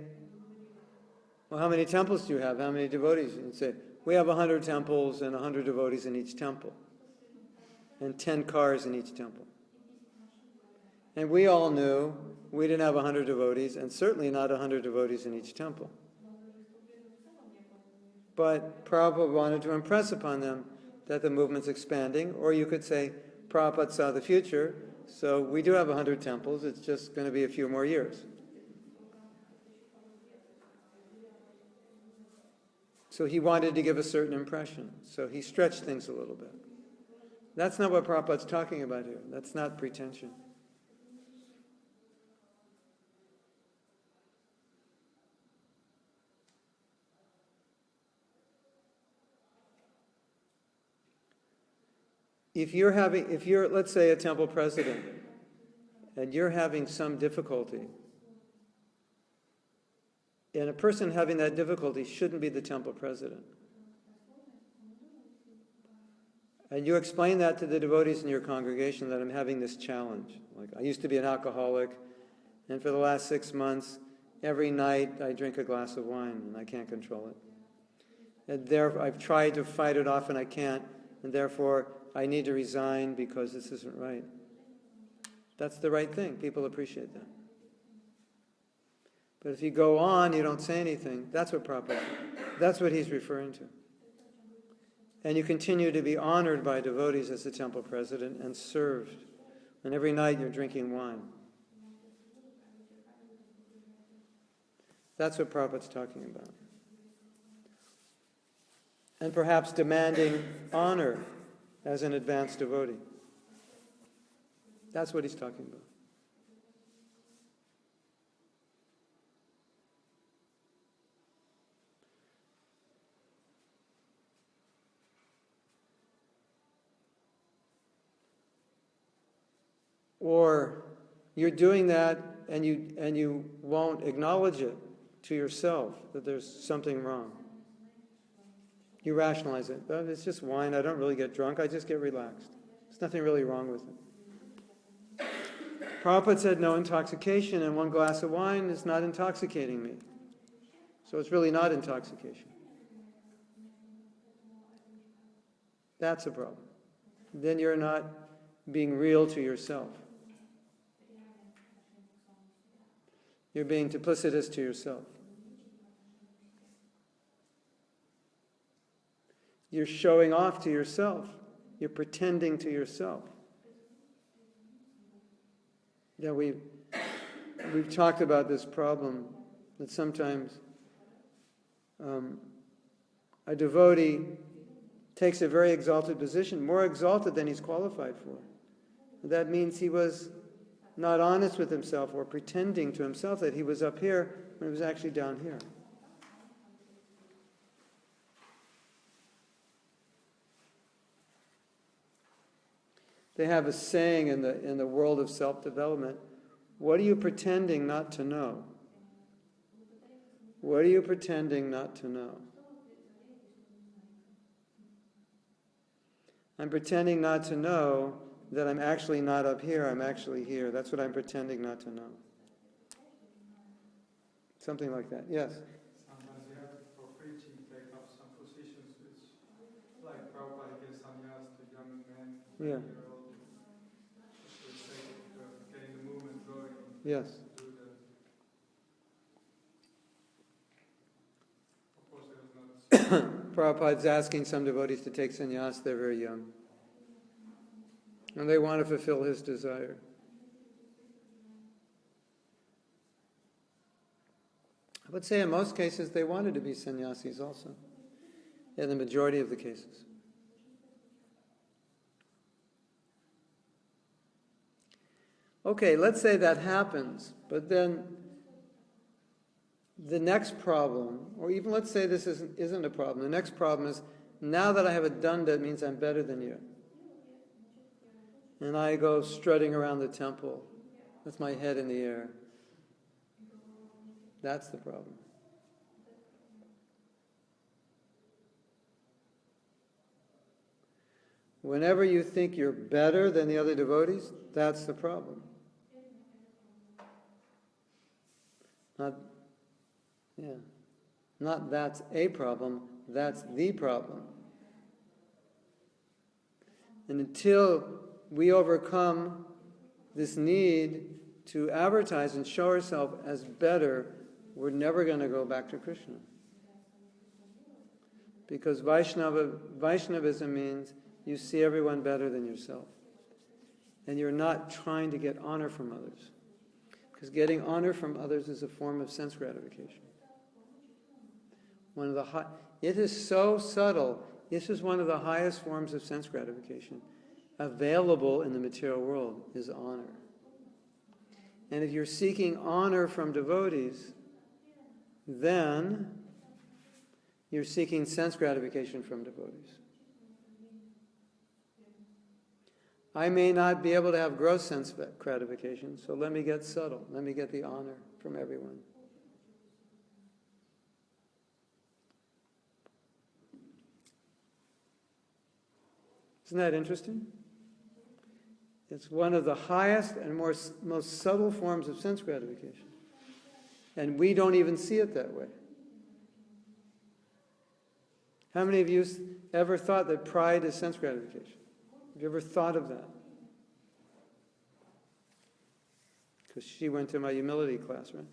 well, how many temples do you have? How many devotees? And he'd say, we have 100 temples and 100 devotees in each temple. And 10 cars in each temple. And we all knew we didn't have 100 devotees, and certainly not 100 devotees in each temple. But Prabhupada wanted to impress upon them that the movement's expanding, or you could say, Prabhupada saw the future, so we do have 100 temples, it's just going to be a few more years. So he wanted to give a certain impression, so he stretched things a little bit. That's not what Prabhupada's talking about here. That's not pretension. If you're, let's say, a temple president, and you're having some difficulty, and a person having that difficulty shouldn't be the temple president. And you explain that to the devotees in your congregation that I'm having this challenge. Like, I used to be an alcoholic, and for the last 6 months, every night I drink a glass of wine, and I can't control it. And therefore, I've tried to fight it off, and I can't, and therefore, I need to resign because this isn't right. That's the right thing. People appreciate that. But if you go on, you don't say anything, that's what he's referring to. And you continue to be honored by devotees as the temple president and served. And every night you're drinking wine. That's what Prabhupada's talking about. And perhaps demanding honor as an advanced devotee. That's what he's talking about. Or you're doing that and you won't acknowledge it to yourself that there's something wrong. You rationalize it. But it's just wine. I don't really get drunk. I just get relaxed. There's nothing really wrong with it. Prabhupada said no intoxication, and 1 glass of wine is not intoxicating me. So it's really not intoxication. That's a problem. Then you're not being real to yourself. You're being duplicitous to yourself. You're showing off to yourself. You're pretending to yourself. Yeah, we've talked about this problem that sometimes a devotee takes a very exalted position, more exalted than he's qualified for. That means he was not honest with himself or pretending to himself that he was up here when he was actually down here. They have a saying in the world of self-development, what are you pretending not to know? What are you pretending not to know? I'm pretending not to know that I'm actually not up here, I'm actually here. That's what I'm pretending not to know. Something like that, yes? Sometimes you have, for preaching, take up some positions which, like Prabhupada gives sannyas to young men, Yeah. year-old, for the sake of getting the movement going. Yes. To do that. Of course, it was not. Prabhupada's asking some devotees to take sannyas, they're very young. And they want to fulfill his desire. I would say in most cases they wanted to be sannyasis also, in the majority of the cases. Okay, let's say that happens, but then the next problem, or even let's say this isn't a problem, the next problem is, now that I have a danda, it means I'm better than you. And I go strutting around the temple with my head in the air. That's the problem. Whenever you think you're better than the other devotees, that's the problem. Not that's a problem, that's the problem. And until we overcome this need to advertise and show ourselves as better, we're never going to go back to Krishna. Because Vaishnavism means you see everyone better than yourself. And you're not trying to get honor from others. Because getting honor from others is a form of sense gratification. It is so subtle. This is one of the highest forms of sense gratification available in the material world, is honor. And if you're seeking honor from devotees, then you're seeking sense gratification from devotees. I may not be able to have gross sense gratification, so let me get subtle. Let me get the honor from everyone. Isn't that interesting? It's one of the highest and most subtle forms of sense gratification. And we don't even see it that way. How many of you ever thought that pride is sense gratification? Have you ever thought of that? Because she went to my humility class, right?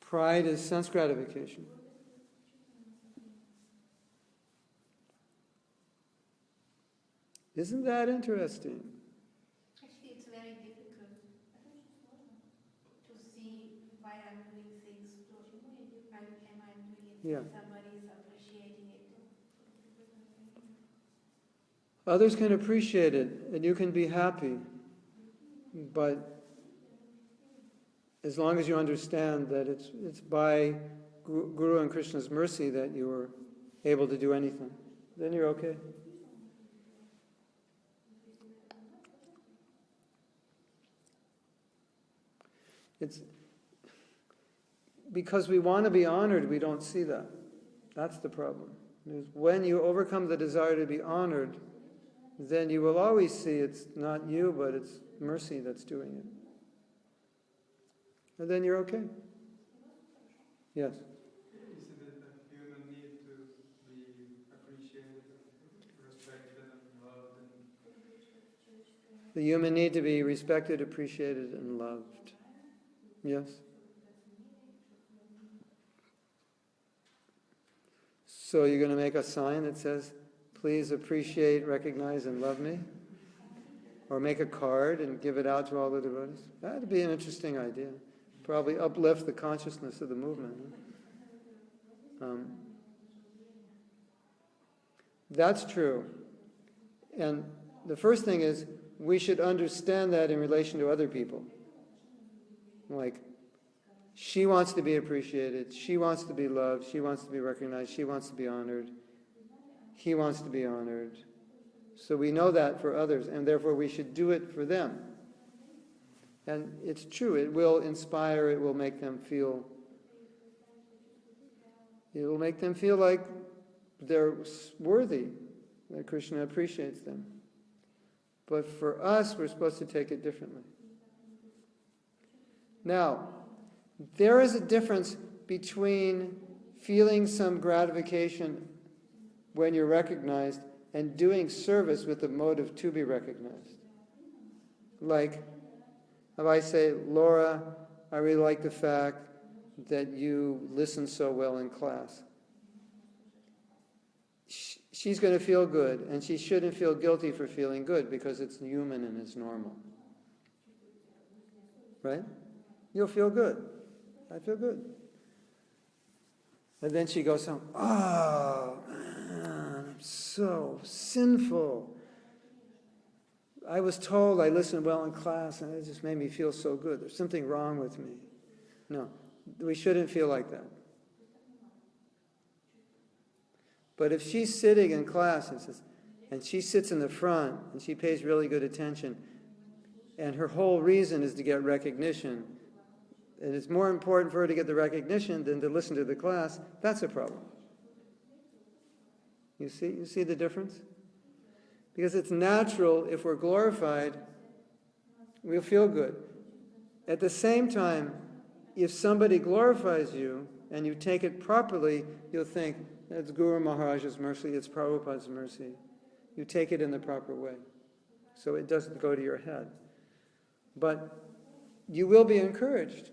Pride is sense gratification. Isn't that interesting? Actually, it's very difficult to see why I'm doing things. Am I doing it? Yeah. Somebody is appreciating it. Others can appreciate it, and you can be happy. But as long as you understand that it's by Guru and Krishna's mercy that you were able to do anything, then you're okay. It's because we want to be honored, we don't see that. That's the problem. When you overcome the desire to be honored, then you will always see it's not you, but it's mercy that's doing it. And then you're okay. Yes? Isn't it a human need to be appreciated, respected, and loved? The human need to be respected, appreciated, and loved. Yes? So you're going to make a sign that says, please appreciate, recognize, and love me? Or make a card and give it out to all the devotees? That would be an interesting idea. Probably uplift the consciousness of the movement. That's true. And the first thing is, we should understand that in relation to other people. Like, she wants to be appreciated, she wants to be loved, she wants to be recognized, she wants to be honored, he wants to be honored. So we know that for others, and therefore we should do it for them. And it's true, it will inspire, it will make them feel like they're worthy, that Krishna appreciates them. But for us, we're supposed to take it differently. Now, there is a difference between feeling some gratification when you're recognized and doing service with the motive to be recognized. Like, if I say, Laura, I really like the fact that you listen so well in class. She's going to feel good, and she shouldn't feel guilty for feeling good because it's human and it's normal. Right? You'll feel good. I feel good. And then she goes home, oh, man, I'm so sinful. I was told I listened well in class and it just made me feel so good. There's something wrong with me. No, we shouldn't feel like that. But if she's sitting in class and she sits in the front and she pays really good attention and her whole reason is to get recognition, and it's more important for her to get the recognition than to listen to the class, that's a problem. You see the difference? Because it's natural, if we're glorified, we'll feel good. At the same time, if somebody glorifies you and you take it properly, you'll think, it's Guru Maharaj's mercy, it's Prabhupada's mercy. You take it in the proper way. So it doesn't go to your head. But you will be encouraged,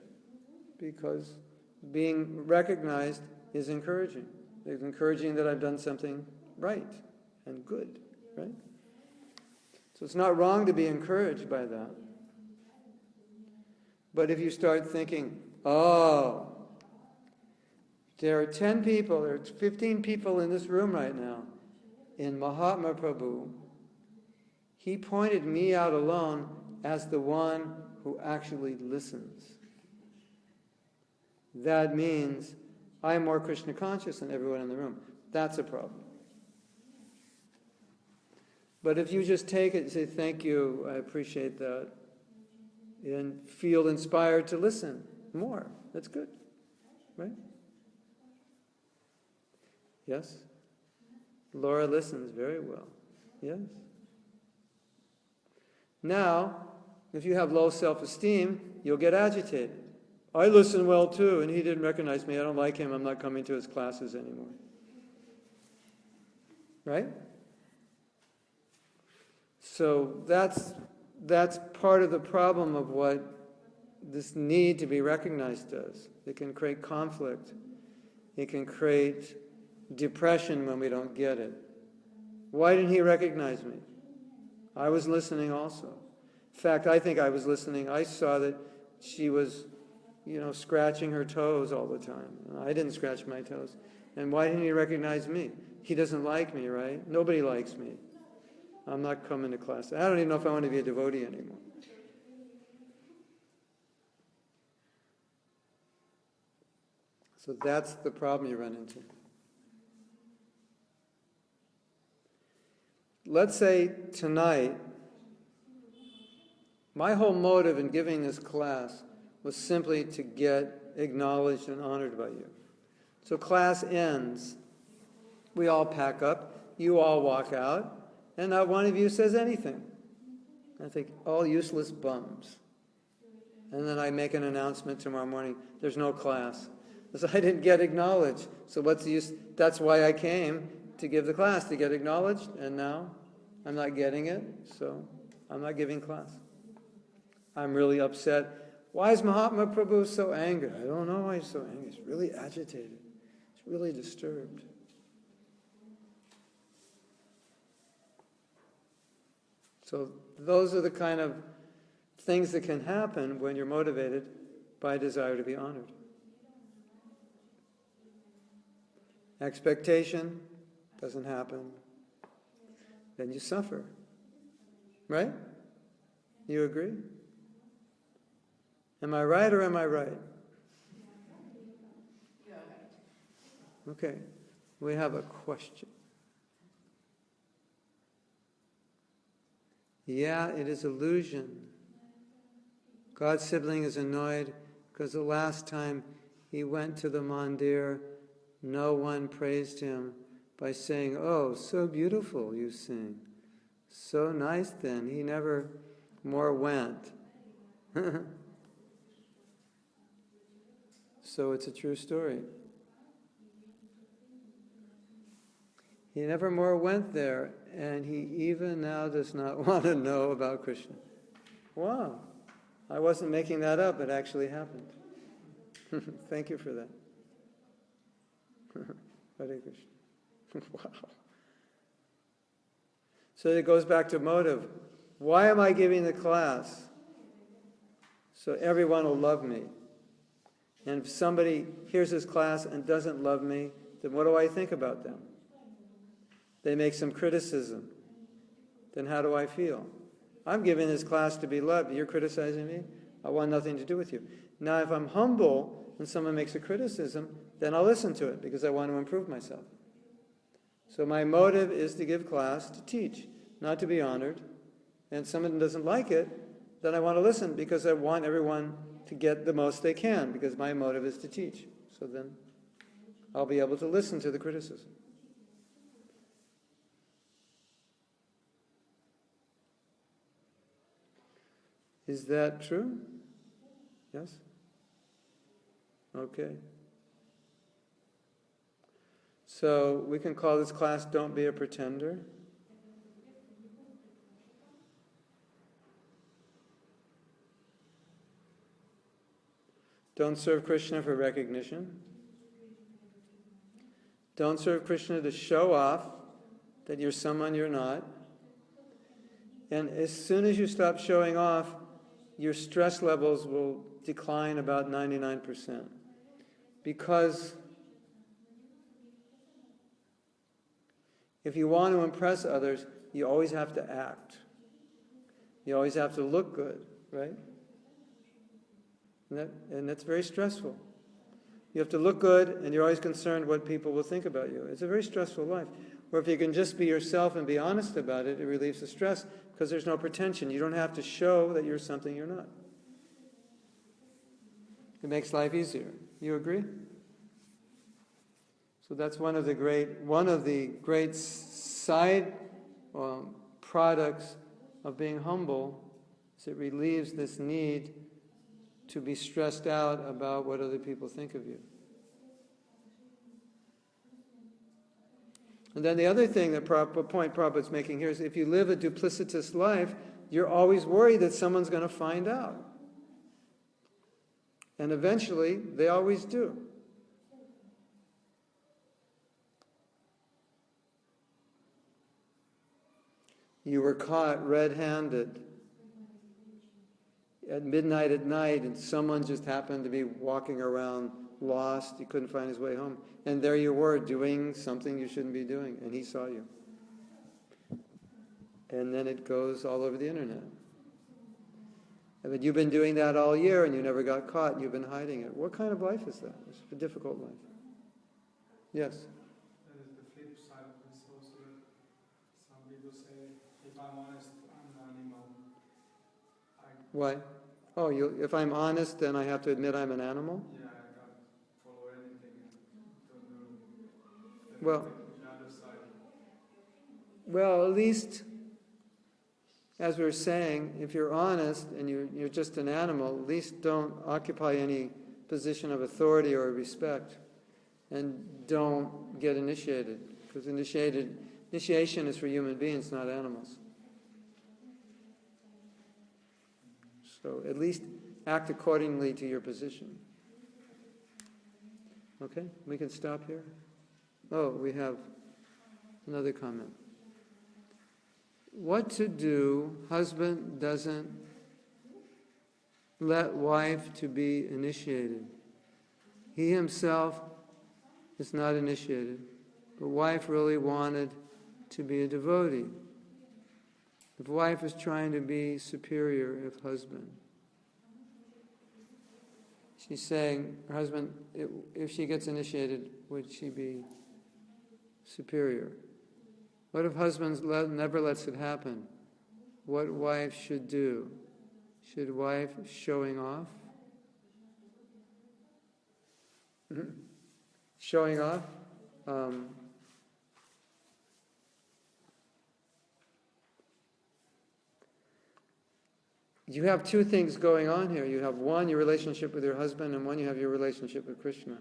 because being recognized is encouraging. It's encouraging that I've done something right and good, right? So it's not wrong to be encouraged by that. But if you start thinking, oh, there are 10 people, there are 15 people in this room right now, in Mahatma Prabhu, he pointed me out alone as the one who actually listens. That means I'm more Krishna conscious than everyone in the room. That's a problem. But if you just take it and say, thank you, I appreciate that, and feel inspired to listen more, that's good, right? Yes? Laura listens very well. Yes? Now, if you have low self-esteem, you'll get agitated. I listen well too, and he didn't recognize me. I don't like him. I'm not coming to his classes anymore. Right? So that's part of the problem of what this need to be recognized does. It can create conflict. It can create depression when we don't get it. Why didn't he recognize me? I was listening also. In fact, I think I was listening. I saw that she was, scratching her toes all the time. I didn't scratch my toes. And why didn't he recognize me? He doesn't like me, right? Nobody likes me. I'm not coming to class. I don't even know if I want to be a devotee anymore. So that's the problem you run into. Let's say tonight, my whole motive in giving this class was simply to get acknowledged and honored by you. So class ends, we all pack up, you all walk out, and not one of you says anything. I think, all useless bums. And then I make an announcement tomorrow morning, there's no class. So I didn't get acknowledged. So what's the use? That's why I came to give the class, to get acknowledged, and now I'm not getting it, so I'm not giving class. I'm really upset. Why is Mahatma Prabhu so angry? I don't know why he's so angry. He's really agitated. He's really disturbed. So those are the kind of things that can happen when you're motivated by a desire to be honored. Expectation doesn't happen. then you suffer. Right? You agree? Am I right or am I right? You are right. Okay. We have a question. Yeah, it is illusion. God's sibling is annoyed because the last time he went to the mandir, no one praised him by saying, "Oh, so beautiful you sing. So nice then." He never more went. So it's a true story. He never more went there, and he even now does not want to know about Krishna. Wow. I wasn't making that up, it actually happened. Thank you for that. Hare Krishna. Wow. So it goes back to motive. Why am I giving the class? So everyone will love me. And if somebody hears this class and doesn't love me, then what do I think about them? They make some criticism. Then how do I feel? I'm giving this class to be loved. You're criticizing me? I want nothing to do with you. Now, if I'm humble and someone makes a criticism, then I'll listen to it because I want to improve myself. So my motive is to give class, to teach, not to be honored. And if someone doesn't like it, then I want to listen because I want everyone to get the most they can because my motive is to teach. So then I'll be able to listen to the criticism. Is that true? Yes? Okay. So we can call this class Don't Be a Pretender. Don't serve Krishna for recognition. Don't serve Krishna to show off that you're someone you're not. And as soon as you stop showing off, your stress levels will decline about 99%. Because if you want to impress others, you always have to act. You always have to look good, right? And that's very stressful. You have to look good, and you're always concerned what people will think about you. It's a very stressful life. Or if you can just be yourself and be honest about it, it relieves the stress because there's no pretension. You don't have to show that you're something you're not. It makes life easier. You agree? So that's one of the great side products of being humble. Is it relieves this need to be stressed out about what other people think of you. And then the other thing that point Prabhupada's making here is if you live a duplicitous life, you're always worried that someone's going to find out. And eventually, they always do. You were caught red-handed at midnight at night, and someone just happened to be walking around lost. He couldn't find his way home. And there you were doing something you shouldn't be doing, and he saw you. And then it goes all over the internet. But you've been doing that all year, and you never got caught, and you've been hiding it. What kind of life is that? It's a difficult life. Yes? That is the flip side of this also. That some people say, if I'm honest, I'm an animal. Why? Oh, if I'm honest, then I have to admit I'm an animal? Yeah, I can't follow anything and don't do Well, the other side. Well, at least, as we were saying, if you're honest and you're just an animal, at least don't occupy any position of authority or respect. And don't get initiated. Because initiation is for human beings, not animals. So at least act accordingly to your position. Okay, we can stop here. Oh, we have another comment. What to do? Husband doesn't let wife to be initiated. He himself is not initiated, but wife really wanted to be a devotee. If wife is trying to be superior of husband, she's saying, her husband, if she gets initiated, would she be superior? What if husband never lets it happen? What wife should do? Should wife showing off? Showing off? You have two things going on here. You have one, your relationship with your husband, and one, you have your relationship with Krishna.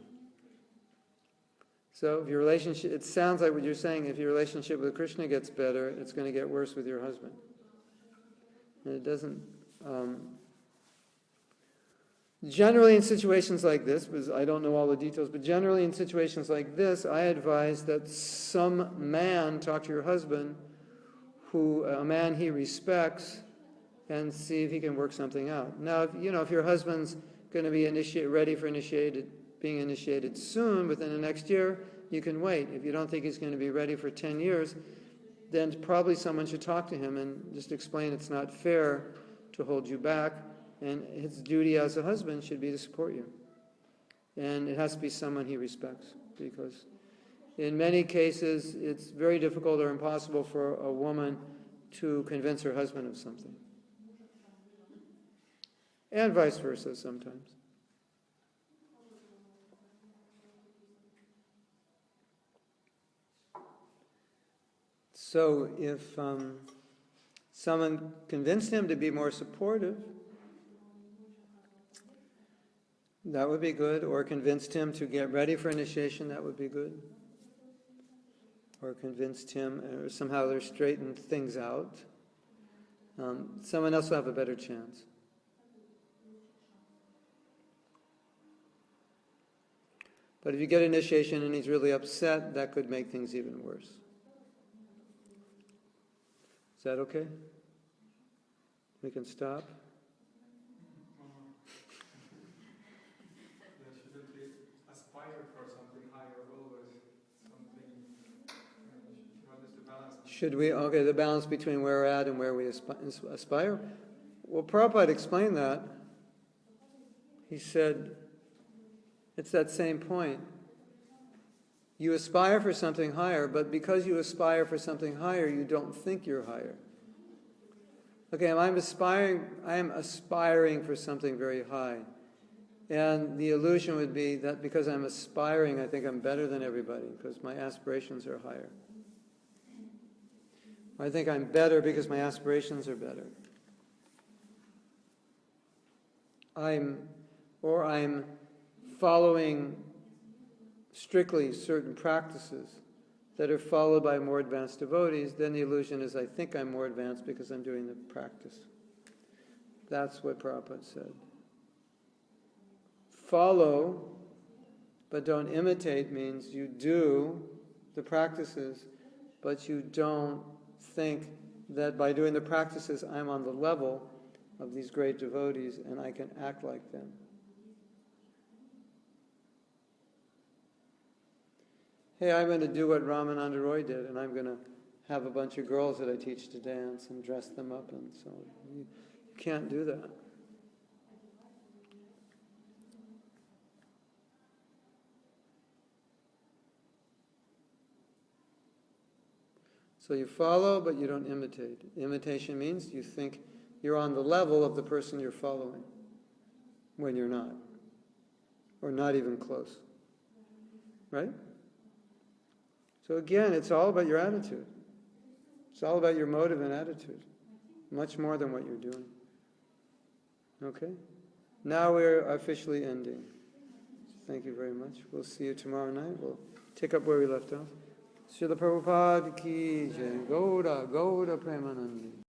So if your relationship, it sounds like what you're saying, if your relationship with Krishna gets better, it's going to get worse with your husband. And it doesn't... Generally in situations like this, because I don't know all the details, but generally in situations like this, I advise that some man talk to your husband, a man he respects, and see if he can work something out. Now, if your husband's going to be ready for being initiated soon, within the next year, you can wait. If you don't think he's going to be ready for 10 years, then probably someone should talk to him and just explain it's not fair to hold you back, and his duty as a husband should be to support you. And it has to be someone he respects, because in many cases, it's very difficult or impossible for a woman to convince her husband of something. And vice versa sometimes. So if someone convinced him to be more supportive, that would be good. Or convinced him to get ready for initiation, that would be good. Or convinced him, or somehow they're straightened things out. Someone else will have a better chance. But if you get initiation and he's really upset, that could make things even worse. Is that okay? We can stop? Shouldn't we aspire for something higher always? What is the balance? Should we, the balance between where we're at and where we aspire? Well, Prabhupada explained that. He said, it's that same point. You aspire for something higher, but because you aspire for something higher, you don't think you're higher. Okay, I am aspiring for something very high. And the illusion would be that because I'm aspiring, I think I'm better than everybody, because my aspirations are higher. Or I think I'm better because my aspirations are better. I'm following strictly certain practices that are followed by more advanced devotees, then the illusion is I think I'm more advanced because I'm doing the practice. That's what Prabhupada said. Follow, but don't imitate means you do the practices, but you don't think that by doing the practices I'm on the level of these great devotees and I can act like them. Hey, I'm going to do what Ramananda Roy did, and I'm going to have a bunch of girls that I teach to dance and dress them up, and so you can't do that. So you follow, but you don't imitate. Imitation means you think you're on the level of the person you're following, when you're not, or not even close. Right? So again, it's all about your attitude. It's all about your motive and attitude, much more than what you're doing. Okay? Now we're officially ending. Thank you very much. We'll see you tomorrow night. We'll take up where we left off. Srila Prabhupada ki jai. Gauda Premanandi.